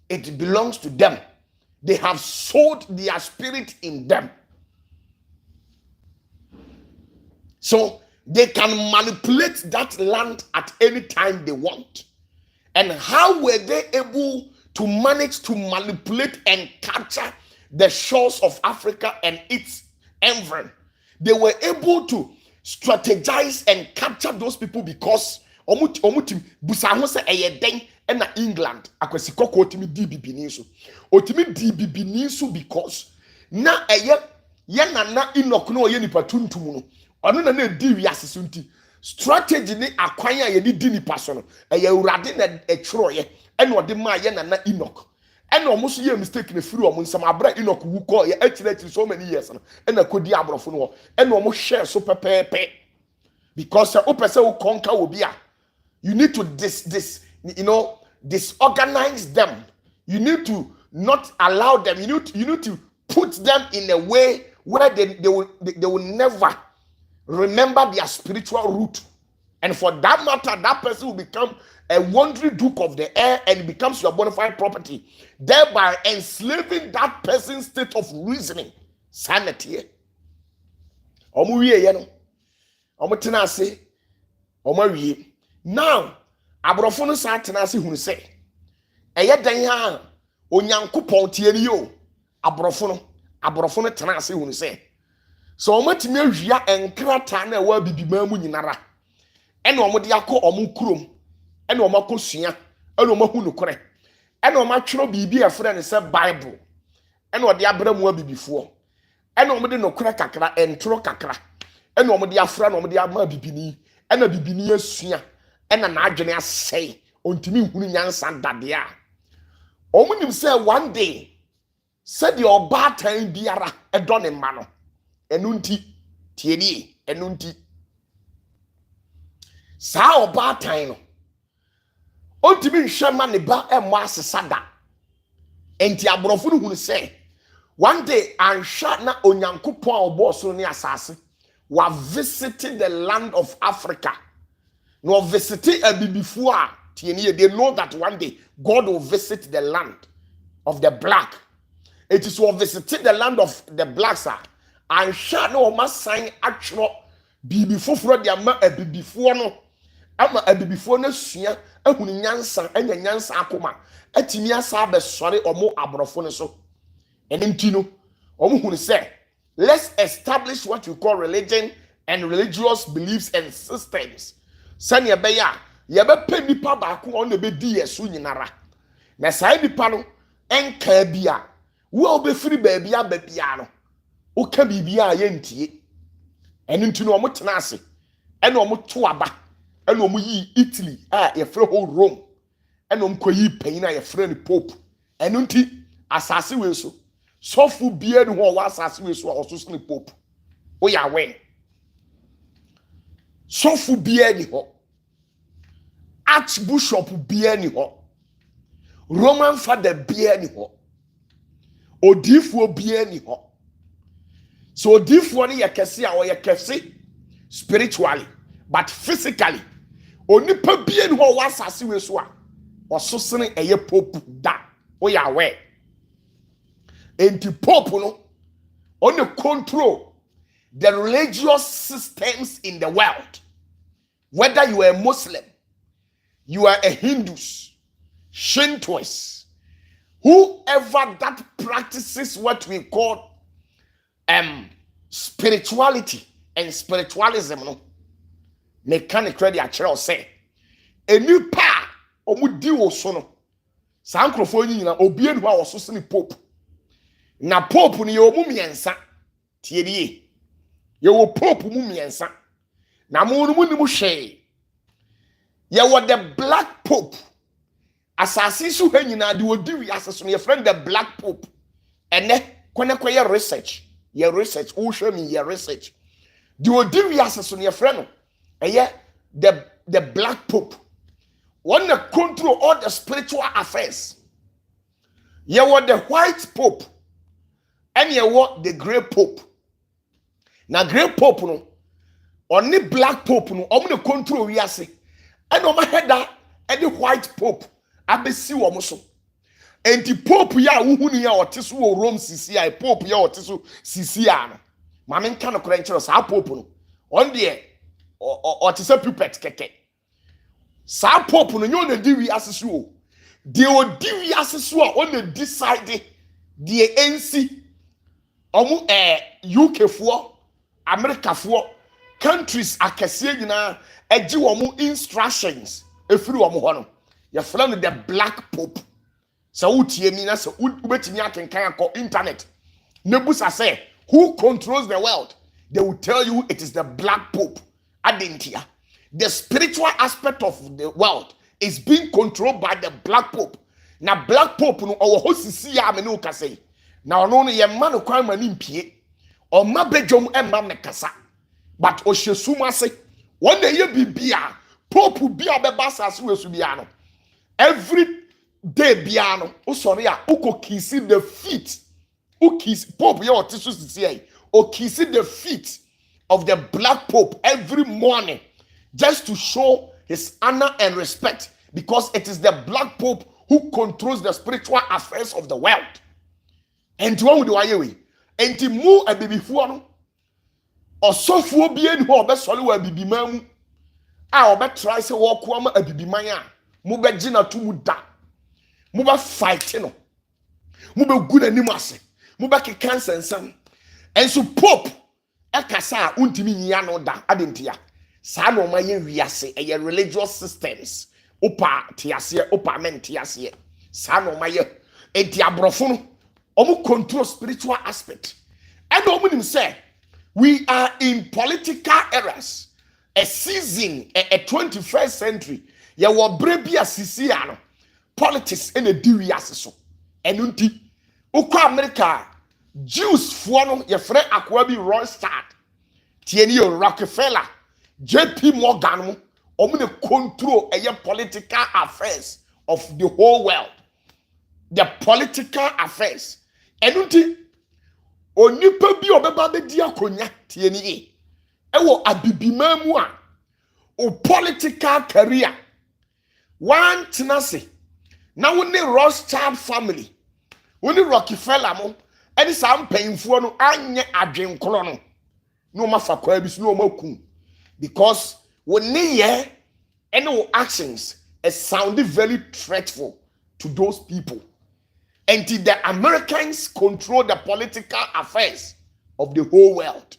it belongs to them. They have sold their spirit in them. So they can manipulate that land at any time they want. And how were they able to manage to manipulate and capture the shores of Africa and its environment? They were able to strategize and capture those people because omutim busaho se eyeden na England akwasi kokko otimi DBB so otimi DBB so because na ye nana Enoch no ye nipa tuntum no ono na di wiase so nti strategy ni akwan a ye di nipa so no urade na etworoye ena ode ma ye nana Enoch ena omo so ye mistake na firi omo nsam abra Enoch wu ko ye akire so many years no ena kodi abrofo no ena omo share so pepepe because opese wo conquer obi a you need to disorganize them. You need to not allow them. You need to put them in a way where they will never remember their spiritual root. And for that matter, that person will become a wandering duke of the air and becomes your bona fide property, thereby enslaving that person's state of reasoning, sanity. Now, abrofo sa tenase hunu se eye dan ha onyankopon tieni yo abrofo no tenase hunu se so omatimi awia enkrata na wa bibimamu nyinara ene omode akọ omukurom ene omakosua ene omahunu kore ene omatwero bibi efre ne se bible ene ode abramu abibifo ene omode nokore kakra entro kakra ene omode afra na omode ama bibini ene bibini asua ena na adwene asei ontimi hunu nyansa dade a omunim say one day said the obatan biara edo ne ma no enunti tieni enunti sa obatan no ontimi hwema ne ba emo asesada enti abrofo no hunu say one day ansha na onyankopon a obo so ne asase wa visited the land of Africa. No visiting a before they know that one day God will visit the land of the black. It is to visit the land of the blacks, and shall no must sign actual be before the ama a before no ama a before no sua a hunyansa and yansa akoma a timia sabe sorry or more abrofone so and intino or who say let's establish what you call religion and religious beliefs and systems. Sanya beya yebe pe nipa baako on be di yesu nyinara na sai nipa no enka bia wo obefiri baabia babia no oka bibia yentie eno nti no mo tena ase eno mo to aba eno mo yi Italy ye frɛ ho Rome eno mo koyi panyin a ye frɛ ni Pope eno nti asase we so sofu bia ni ho wa asase we so a oso ni Pope o ya we sofu bia ni ho Archbishop bia ni ho Roman father bia ni ho odifuo bia ni ho so odifuo ni yekese a oyekese spiritually but physically onipa bia ni ho wasase we so a ososene eye Pope da o ya we enti Pope no on the control the religious systems in the world, whether you are a Muslim, you are a Hindus, Shintoists, whoever that practices what we call spirituality and spiritualism, no, mechanic credit actually say a new pa omudi osono sankrofo nyina obie no a oso se Pope na Pope ni yo mu miensa tiedie ye wo Pope mu miensa na mu no mu ni mu hwe ye wo the black Pope asase su ha nyina de odi wi aseso no ye friend the black Pope ene kone koye research ye research wo hwe mi ye research de odi wi aseso no ye friend no eye the black Pope one that control all the spiritual affairs. Ye were the white Pope and ye were the grey Pope. Now grey Pope no only black Pope no omo the control we ase and omo header and the white Pope abesi omo so. And the Pope ya wuhu ni ya oteso wo Rome CCI Pope ya oteso CCI no. Ma men kan no krenchero sa Pope no on the otese pupet keke. Sa Pope no nyo na di wi aseso o de odi wi aseso a on na decide de NC omu UK fo America fo countries akese nyina agi omu instructions efiri omu ho no ye fla no the black Pope so utie mi na so ubetimi akenkan akọ internet nebusa say who controls the world they will tell you it is the black Pope adentia. The spiritual aspect of the world is being controlled by the black Pope. Now black Pope no our hosisi ya me no ka say. Now no no ye man no kwan mani mpie. O ma bedwom emma mekasa. But o hyesuma say one day ye bibia Pope bia beba asase we su bia no. Every day bia no o sori a uko kisi the feet. O kiss Pope ye otisu sisi ai. O kisi the feet of the black Pope every morning. Just to show his honor and respect, because it is the black Pope who controls the spiritual affairs of the world. And one with the way, and to move a baby for or so for being who best swallow a baby man. I bet try to walk one a baby maya, Muba Gina to Muda, Muba fighting, Muba good animals, Muba cancer and some, and so Pope Ekasa untimi yano da adentia. Sa no ma ye wiase e religious systems opa tiase opa men tiase sa no ma ye enti abrofo no omo control spiritual aspect and omo nim say we are in political eras a season a 21st century ye wo brebia sisia no politics in a diwiase so enu nti ukwa America Jews fo no ye frɛ akwa bi Rothschild tieni yo Rockefeller JP Morgan omune control political affairs of the whole world. The political affairs. Enuti onipa bi obeba be di akonya tie ni e. Ewo abibima mu a o political career. One tenase. Na woni Rothschild family. Woni Rockefeller mo eni sa mpanyimfo no anye adwenkoro no. No ma fa kwa bi so no ma kun. Because when near any actions it sounded very threatful to those people. Until the Americans control the political affairs of the whole world.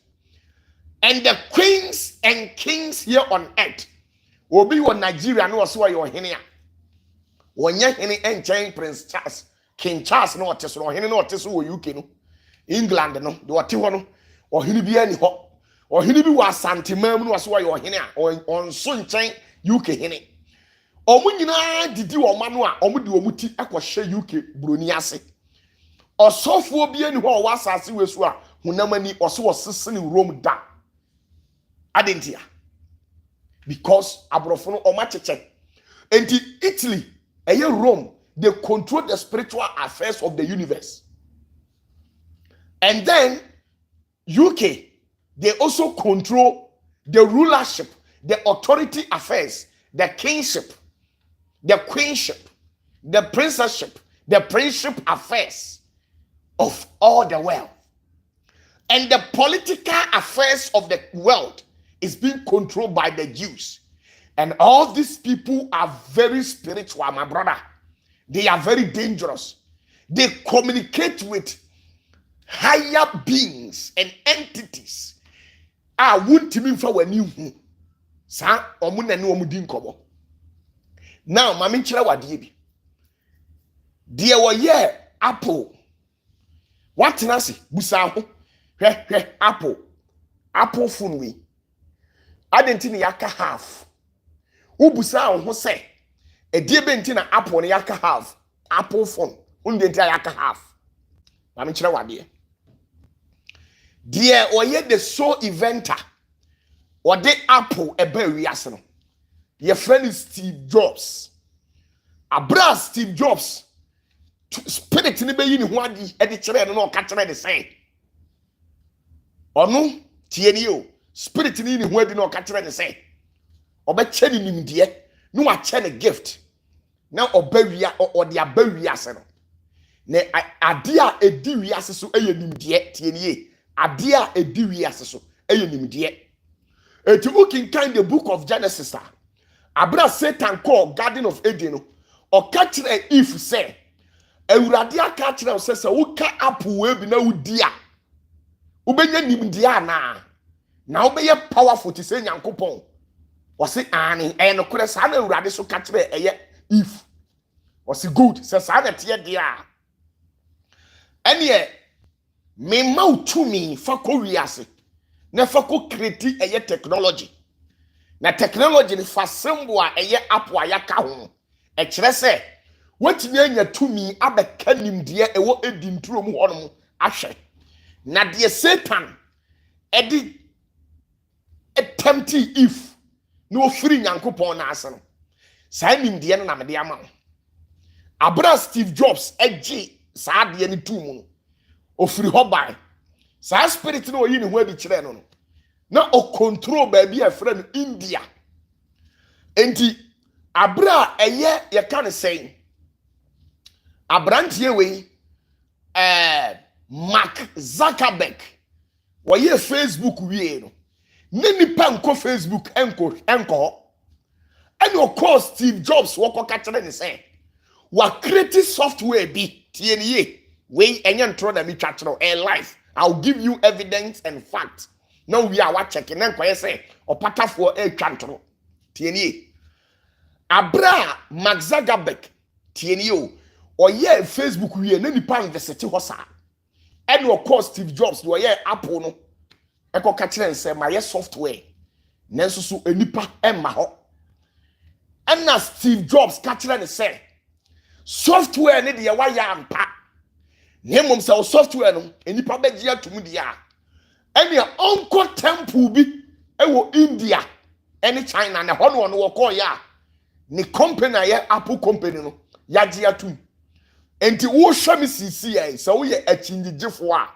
And the queens and kings here on earth will be what Nigeria no so your henia. When you any enchant Prince Charles, King Charles no teso no hene no teso wo UK no. England no de wote ho no ohene bi ani ho ohene bi wa santemam no so wa ye ohene a on so nchen UK hene omu nyina didi oma no a omu de omu ti akohye UK broni ase osofo bi ani ho wa asase wesu a hunamani oso osese ne Rome da adentia because abrofo no oma cheche enti Italy eye Rome they control the spiritual affairs of the universe. And then UK, they also control the rulership, the authority affairs, the kingship, the queenship, the princeship, the princeship affairs of all the world. And the political affairs of the world is being controlled by the Jews. And all these people are very spiritual, my brother. They are very dangerous. They communicate with higher beings and entities. I won't mean for when you sa omuna ni omudi nkomo. Now, mami nchira wadie bi. Die wo ye Apple. What nasi busa ho. Hwe Apple phone we. Adenti ni yaka half. Wo busa ho se edie benti na Apple ni yaka half. Apple phone. Undenti yaka half. Mami nchira wadie. Die oye the show eventer or the Apple ebe wiase no your friend is Steve Jobs abra Steve Jobs spirit ni be yi ni ho adi e de kire no ka kire de say onu tie ni o spirit ni ni ho adi no ka kire de say obe che ni nimdie no wa che ne gift na oba wia o de aba wiase no ne ade a edi wiase so eye nimdie tie ni e ade a edi wiase so eye nimdie eti ukin kind the book of Genesis abra Satan call Garden of Eden no o ka kire Eve say awurade aka kire o se wo ka apple we bi na wudi a ubenya nimdie ana na ubeye powerful to say nyankopon o se ani no kure sa na awurade so ka kire eye Eve o se good se sa na tie dia ene me mautu mi fa ko wiase na fa ko create eye technology na technology ni fa sembo a eye app a yaka ho e kire se watimi anya tumi abeka nimdie ewo edinturo mu honom ahwe na de Satan edi attempt if no free nyankopon na ase no sa nimdie no na me de ama abra Steve Jobs egi sa de ni tumu no ofiri hobai sa spirit no yi ni ho adi kire no na o control ba bi a friend India enti abra eye ye kan say abrantie we Mark Zuckerberg wo ye Facebook wie no ne nipa nko Facebook enko and of course Steve Jobs wo ko ka kire ni say wa create software bi tie ni ye we enye ntro na mi twatro a life I'll give you evidence and facts now we are checking na nkoye say opatafour a twantro tie ni abra Mark Zuckerberg tie ni o ye Facebook wie na nipa university ho sa and of course Steve Jobs do ye Apple no e ko ka kire say my software nanso so enipa emma ho and na Steve Jobs ka kire ne say software ne de wa ya ampa nemom say software no enipa beji atum dia ene onko temple bi ewo India ene China na hono no wo call ya ni company ya Apple company no ya ji atum enti wo hwa me sisi ai so wo ye achingigefo a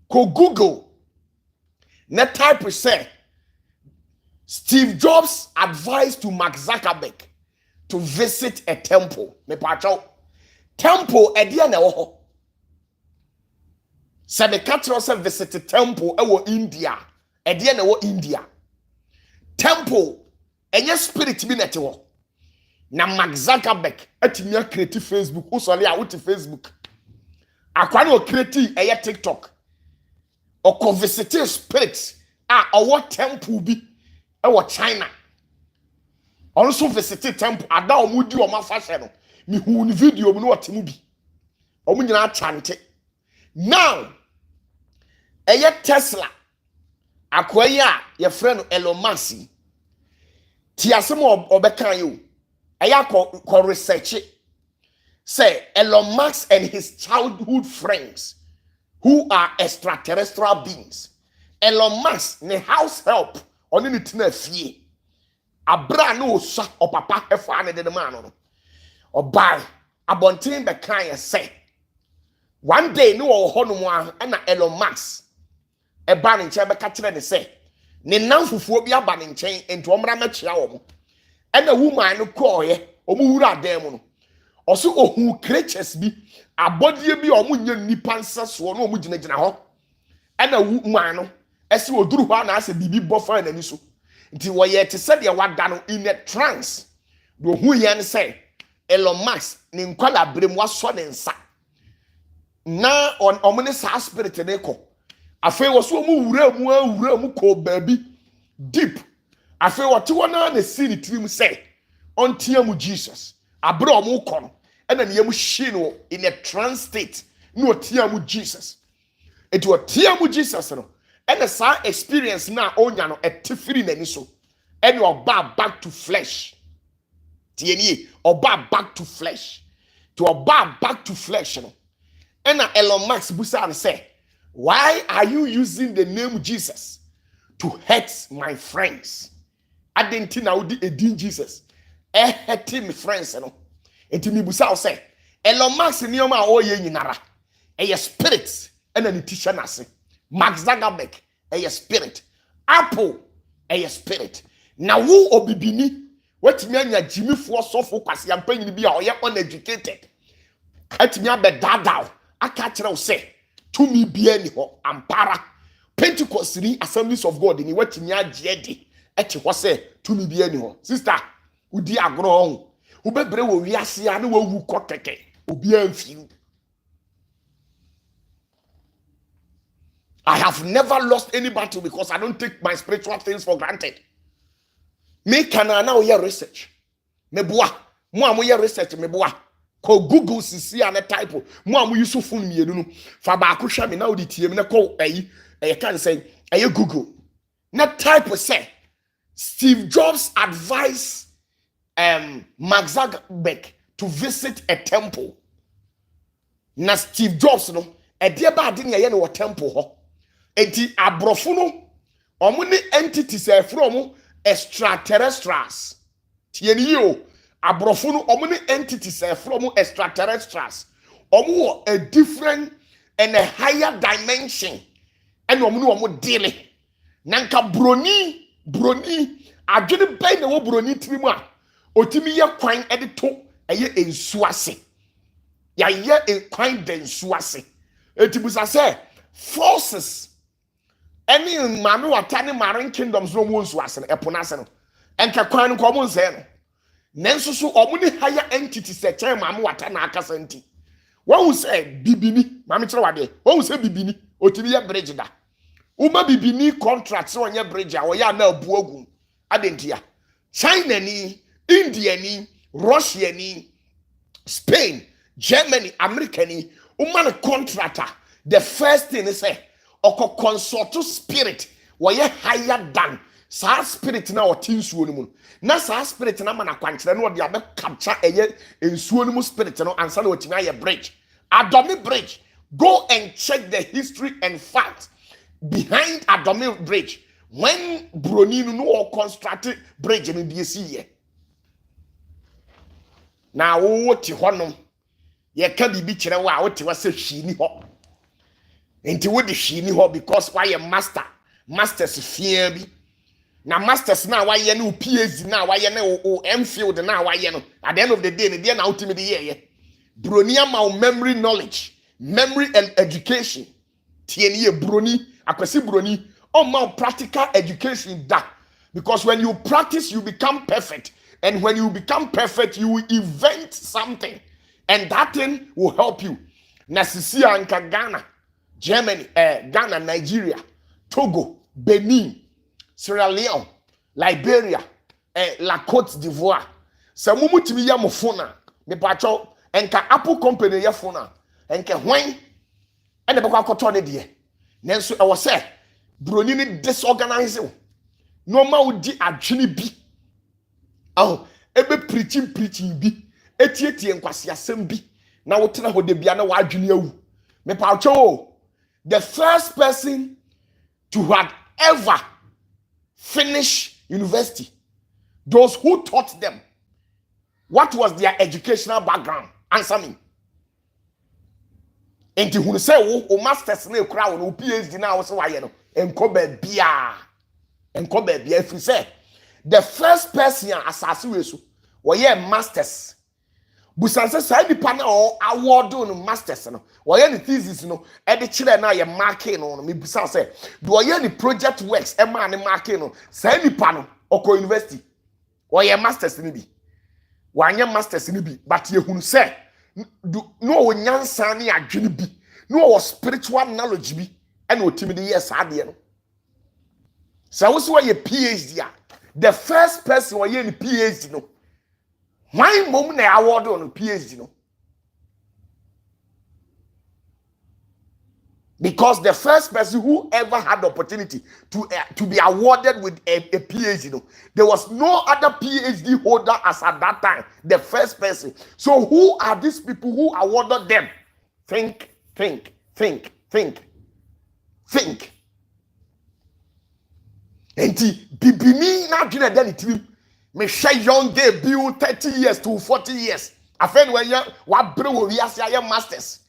ko Google na type say Steve Jobs advised to Mark Zuckerberg to visit a temple me pacho temple e dia na wo ho Sabe katro se visit a temple ewo India e dia na wo India temple enye spirit bi nete wo na Mark Zuckerberg atimi create Facebook usole a wuti Facebook akwa na o create eye TikTok o ko visit spirit a owo temple bi ewo China also visit temple ada omudi o mafashe no mi hu ni video mu no otemu bi omu nyina chante now eye Tesla akoya your friend Elon Musk ti asem obekan you eye ko research say Elon Musk and his childhood friends who are extraterrestrial beings. Elon Musk ne house help oni ni tina fie abra no so opapa efa ne de man no obai abontin be kan say one day no ho no a na Elon Musk e ba ne nche be ka kire ne say ne nan fufuo bi aba ne nchen ento omra ma chia wo e na woman no koye omuwura adan mu no oso ohu creatures bi abodie bi omunya nipa nsaso no omugina ho e na woman no esi oduru ho na ase bibi bofa na ni so nti wo ye te se de wada no in a trance do hu yan say Elon Musk ni nkwala brem waso ne nsa na omune sa spirit ne ko afei wo so mu wura mu ko baby deep afei wo te wona na si ni trim say ontia mu Jesus abra omu ko no ena ne yam hyi no in a trance state no tia mu Jesus eto tia mu Jesus no ena sa experience na onya no etifiri nani so ena oba back to flesh tieni oba back to flesh to oba back to flesh no ena Elon Musk busa and say, why are you using the name Jesus to hurt my friends? I didn't think I would edin Jesus hurting my friends no enti mi busa say Elon Musk ni o ma o ye nyinara e spirit ena ni teacher na se Mark Zuckerberg a spirit. Apple a spirit. Now who obibini? What me anya Jimmy for so focus yam penny be or uneducated. At me be dada. I catch now say to me be any ho ampara. Pentecost ni Assemblies of God ni what me ajedi. Et what say to me be any ho. Sister, udi agro. Ubebre wo wiase ya no wu kokeke. Obi amfiu. I have never lost any battle because I don't take my spiritual things for granted. Me can now hear research. Me boa. Mo amu hear research me boa. Ko Google sisi ane type. Mo amu use phone me no. Fa ba ko hwa me na odi tie me na ko can say Google. Na type say Steve Jobs advised Mark Zuckerberg to visit a temple. Na Steve Jobs no e de ba ade ne ye no temple ho. Enti abrofo no omuni entities e from extraterrestrials tieni yo abrofo no omuni entities e from extraterrestrials omo a different and a higher dimension and omo dele nanka broni adwene bai na wo broni trimu a otimi ye kwan e de to eye ensuase ya ye e kwan de ensuase etibusa say forces any manu atani marine kingdoms no mo nsu ase epona ase no enka kwan ko mo nse no nenso so omuni higher entity se chen mamu wata na akasa nti won say bibini mami kire wade won say bibini otimi ye bridge da uma bibini contract so onye bridge a wo ya na abu ogun adentia China ni India ni Russia ni Spain Germany America ni uma contractor the first thing is say oko consult spirit woye higher than sa spirit na otinsuo no mu na sa spirit na mana kwankere na ode abe capture eye ensuo no mu spirit no ansa na otimi aye bridge Adomi bridge go and check the history and facts behind Adomi bridge when broni no constructed bridge in the sea na wo ti honom ye ka bibi kire wa wo ti wa se hwini ho enti wo de hwini ho because why a masters fear bi na masters na why no PhD na why no MPhil na why no at the end of the day ne na ultimate ye broni ama memory knowledge memory and education tie ne broni akwasi broni ma practical education that because when you practice you become perfect and when you become perfect you will invent something and that thing will help you na sisi anka Ghana Germany, Ghana, Nigeria, Togo, Benin, Sierra Leone, Liberia, La Côte d'Ivoire. Se mumu timi ya mo phone me pacho enka Apple company ya phone enka hwen ene be kwa koto ne de Nanso I was say broni ni disorganizing. No ma udi adwene bi. Aho ebe preaching bi. Etietie nkwase asem bi. Na wotena ho de bia na wadwene awu. Me pa cho the first person to have ever finished university, those who taught them, what was their educational background? Answer me. And who say o masters na ekura o PhD na wo se waye no enko ba bia if you say the first person asase we so wo masters busanse say nipa na o award no masters no wo ye ni thesis no e de kire na ye marking no me busan say do wo ye ni project works e ma ni marking no say nipa no oko university wo ye masters ni bi wanye masters ni bi but ye hunu say no wo nyansa ni adwene bi no wo spiritual knowledge bi and wo timi de yes ade no so wo so ye PhD the first person wo ye ni PhD no why mom na award on PhD no because the first person who ever had the opportunity to be awarded with a PhD no there was no other PhD holder as at that time the first person. So who are these people who awarded them? Think enti bibini na dwena da ne tim me hwe young day build 30 years to 40 years afen when you wa bre wo wiase aye masters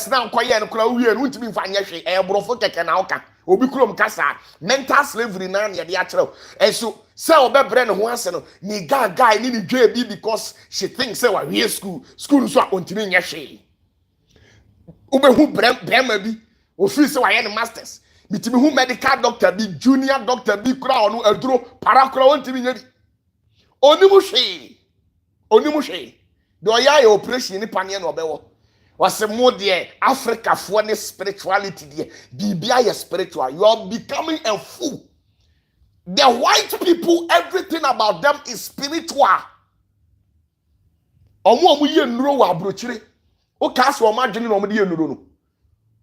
na nkoye no kura wie no ntimi mfa anye hwe e brofo keke na oka obi krom kasa mental slavery na ye de a kire enso say obebre ne ho ase no ni guy ni dwe bi because she thinks say wa wie school so a ontimi nye hwe ube hu brema bi ofisi say wa ye ne masters bitimi hu medical doctor bi junior doctor bi kura onu aduro para kura ontimi nye onimu hwe do ya operation ni panie no obewo wase mo de Africa for ne spirituality de bibia ye spiritual. You are becoming a fool. The white people, everything about them is spiritual. Omo ye nuro wa abrochire o ka so omo adwene no omo de ye nuro no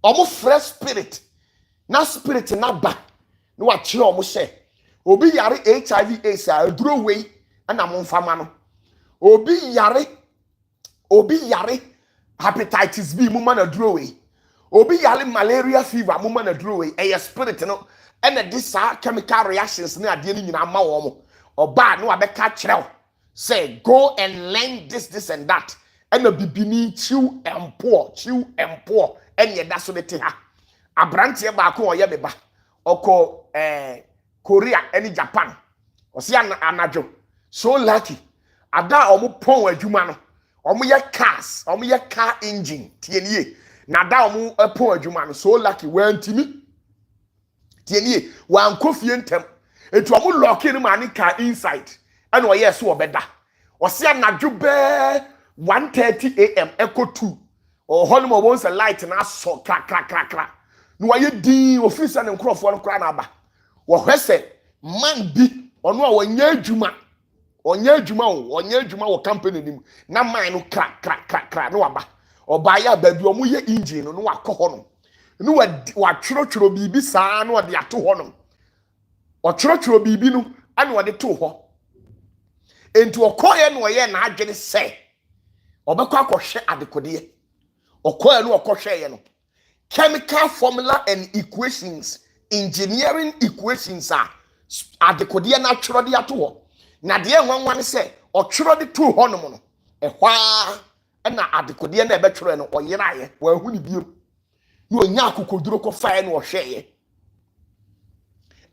omo fresh spirit na spirit na ba no wa kire omo hye obi yare HIV AIDS a duro wei na mo mfama no obi yare hepatitis B muma na duro wei obi yare malaria fever muma na duro wei e spirit no and this chemical reactions na ade ni nyina ma wo mo oba no abeka kire say go and learn this and that and bibini chew and pour and ye da so de ha abrante ba ko oye beba oko Korea and Japan osi anadwo so lucky ada omo pon adwuma no omo ye cars omo ye car engine tienie na da omo pon adwuma no so lucky wantimi tienie wan kofie ntem etu omo lock ni mani car inside and oye so obeda osi anadwo be 1:30 am echo 2 or honmo won't a light na so kra no waye din officer ne nkrofo no kra na aba wo hwese man bi ono a wanya adwuma wo company nim na man no kra no aba oba ya ba bi omo ye engine no akọ no wa tworo bibi saa no de ato ho no o tworo bibi no ana wo de to ho enti okoye no ye na adwene se obekọ akọhwe adekode okoye no okohwe ye no chemical formula and equations engineering equations are adekode na tworo de ato ho na de enwanwan se o tworo de to ho no mo no ehwa na adekode na ebe tworo no oyiraye wa hu ni bio no onya akokoduro ko fa no ohweye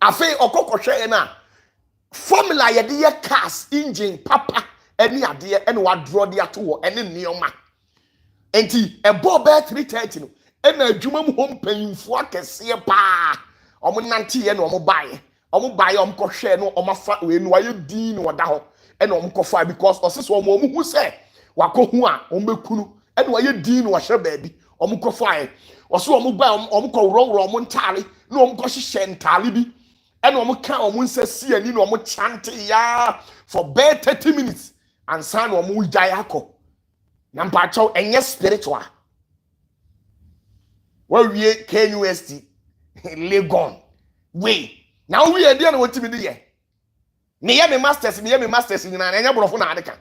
afi okokohwe na formula ye de ye cars engine papa eni ade eni wa draw de ato ho eni neoma enti ebo be 330 no ena adwuma mu hom panyimfo akese pa omo nante ye na omo bae omo kohwe no omo fa we no aye din no oda ho ena omo kofa because oseso omo hu se wakohu a omo bekunu ena aye din no ohye baabi omo kofa e oso omo ba omo kowro omo ntare na omo kohye ntare bi ena omo ka omo nsasi ani na omo chante ya for bare 30 minutes and san omo ujai akọ na mpacho enye spiritual wa wie KUST Legon. Way. Now we are there what to be there. Me masters in an brofo na adeka.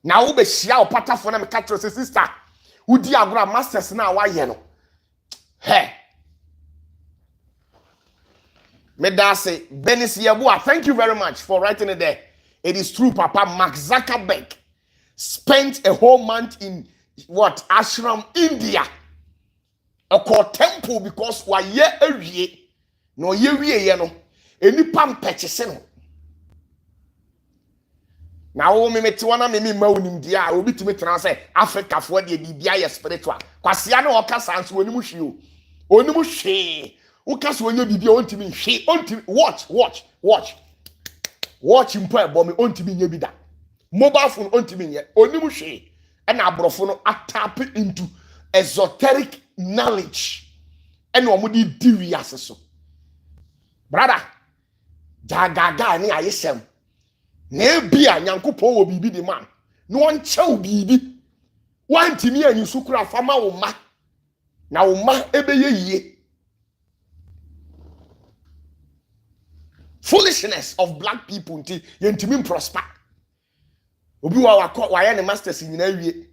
Now we be share opatafour na me catch your sister. Who di agro masters na wa ye no. Hey. Medase Benis Yabua, thank you very much for writing it there. It is true, Papa. Mark Zuckerberg spent a whole month in what? Ashram, India. A core temple because wa ye ewie. No ye wie no. Eni pam purchase. Now me metiwana me ma onim dia obi tumi tran say Africa for de bibia ye spiritual. Kwasia na okasa anso onimu hwe o. Onimu hwe. Ukas when you be ontimi hwe ontimi watch mpo ebo me ontimi nya bi da. Mobile phone ontimi nya onimu hwe na abrofo no tap into esoteric knowledge. And omudi di wiase so. Brother, jagaga ni ayesem. Na bia nyankopon wo bibi di man. No one chew bibi. Wantimi anyusu kura fama wo ma. Na wo ma ebeye yie. Foolishness of black people until you prosper. Obi wa ne masters in wie.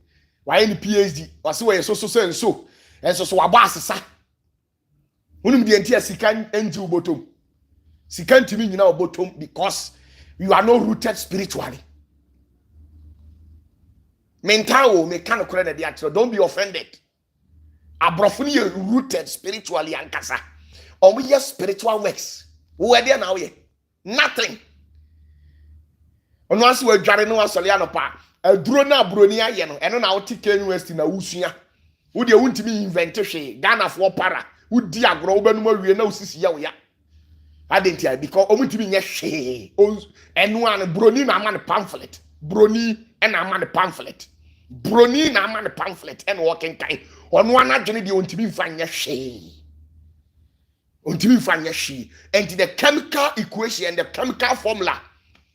Wa ne PhD. Wa se we so. And so wa ba asesa. Unum de antia sika enji obotom. Sika ntimi nyina obotom because you are not rooted spiritually. Mental me kan okore na de atro. Don't be offended. Abrofo ni rooted spiritually ankasa. Omo ye spiritual works. Who are there now? Nothing. Once we dware no asole anopa, aduro na broni aye no, eno na otike university na usua. Wo de wuntimi invent hwe, Ghana for para. Wo di agro wo benum awie na usisi ya wo ya. Adentia because omuntimi nye hwe. Eno an broni na man pamphlet. Broni na man pamphlet. Broni na man pamphlet and walking kai. Ono anadwene de ontimi mfa nye hwe. And the chemical equation and the chemical formula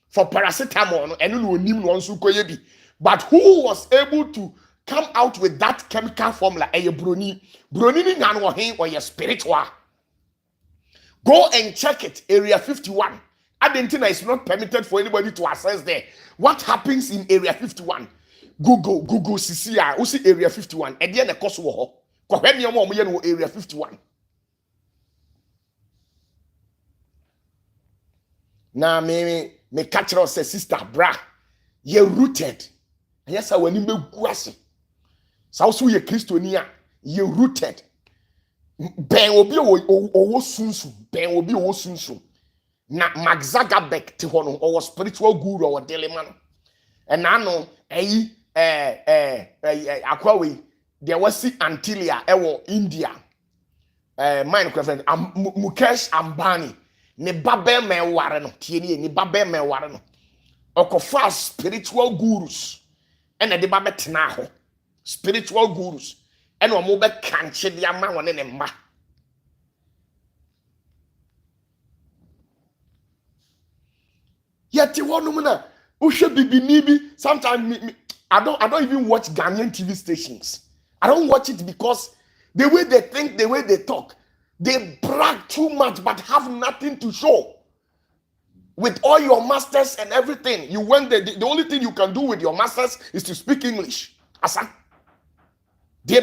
for paracetamol and but who was able to come out with that chemical formula? Broni or your spiritual. Go and check it. Area 51. Argentina is not permitted for anybody to access there. What happens in Area 51? Google CCR. Who see Area 51? And then the cost war. Area 51. Na me catch us say sister bra ye rooted. Yes, I when you guase. So ye Christoni a ye rooted. Ben obi owo sunsun. Ben obi owo sunsun. Na Mark Zuckerberg te hono or spiritual guru or deleman. And ano akwawe there was Antilia ewo India. Mine friend Mukesh Ambani. Ne babe me ware no tieni ni babe me ware no okofa spiritual gurus ene de babe tena ho spiritual gurus ene o mo be kanche de ama wone ne mma yeti wonum na uhwe bibini bi sometimes I don't even watch Ghanaian TV stations. I don't watch it because the way they think, the way they talk, they brag too much but have nothing to show. With all your masters and everything, you went there. The only thing you can do with your masters is to speak English. Asa. And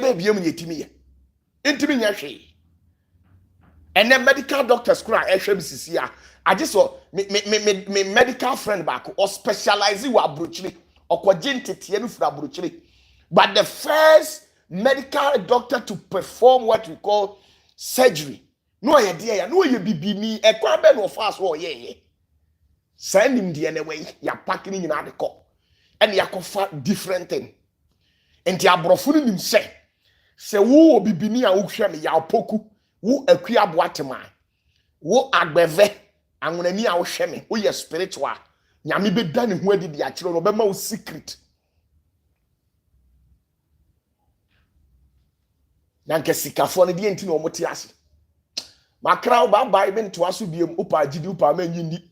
then medical doctors, I just saw me medical friend back or specializing with abrochili or abrochili. But the first medical doctor to perform what we call surgery. No idea, no you be me a crab or fast or send him the anyway, you're packing in the cup. And you can different thing. And you are brofuni him say who be me a ushami ya poku, who a quia boatema, who agbeve, and when any our shemi, who ye spiritual. Yami be done in where did the actual Obama secret. Nanke sikafoni di enti no motiasi. Makra ba ba even to asu biem upa jidi upa men yindi.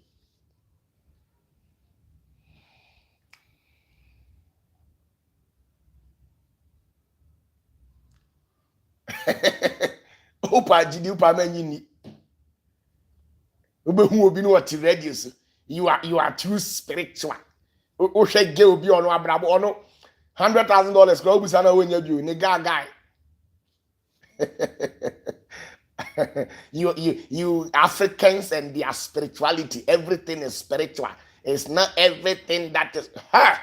Upa jidi upa menyini. Obehu obi no what radius. You are too spiritual. O hwe ge obi ono abrabo ono $100,000 kra obusa na wonya bi ni guy. You Africans and their spirituality, everything is spiritual. It's not everything that is her.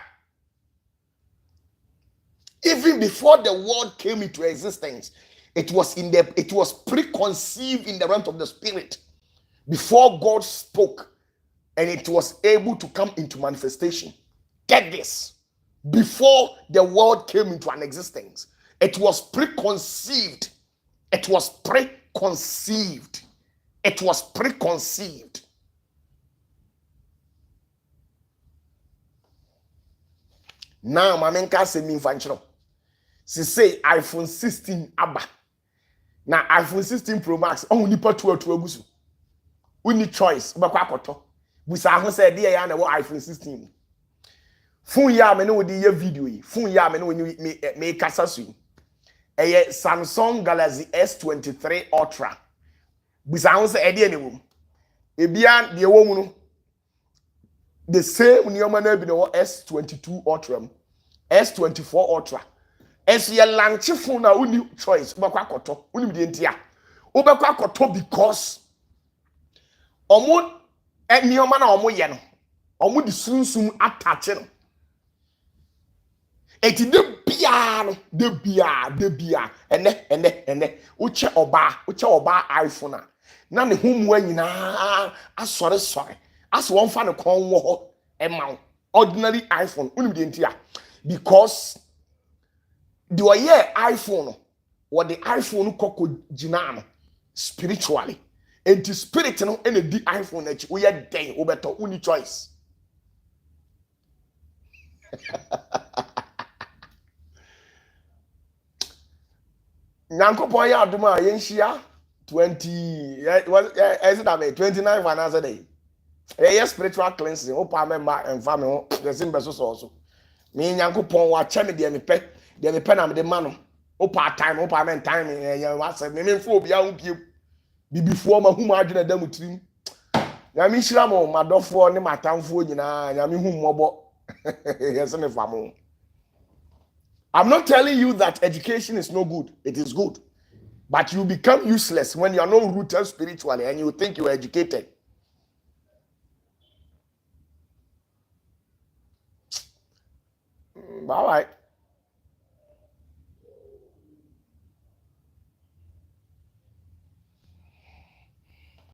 Even before the world came into existence, it was preconceived in the realm of the spirit before God spoke, and it was able to come into manifestation. Get this. Before the world came into an existence, it was preconceived. It was preconceived. It was preconceived. Now, my man can say me functional. She say iPhone 16 abba. Now iPhone 16 Pro Max only put 12 to agusu. Only choice. Ubakwa akoto. Busa ho say dey ya na wo iPhone 16. Phone ya me no dey video yi. Phone ya me no me kasa su. Eye Samsung Galaxy S23 Ultra. Busa ho say dey na wo. Ebia dey wo mu no. The same niyoma na bi no S22 Ultra. S24 Ultra. As you launch phone na uni choice. Ubakwa akoto. Uni bi ntia. Ubakwa akoto because omo niyoma na omo ye no. Omo di sunsum attach no. Eti de bia ene uche oba iPhone na ne homu anyina asore as one fa ne kon wo ho ema ordinary iPhone unim de ntia because the way iPhone or the iPhone koko gina no spiritually and the spirit no ene di iPhone achi wo ye den wo beto uni choice. Nyankopon ya aduma yenhia 29 finance day. Yes, spiritual cleansing. Opa member and family ho the same beso so. Me Nyankopon wa che me de me pe na me de ma no. Opa time, opa men time wa say me mfo obi a ho pie. Bibifo ma hu ma adwena da mutirim. Nyame hira mo madofo ne matamfo nyina nyame hu mmobo. Yes me famo. I'm not telling you that education is no good. It is good. But you become useless when you are not rooted spiritually and you think you are educated. All right.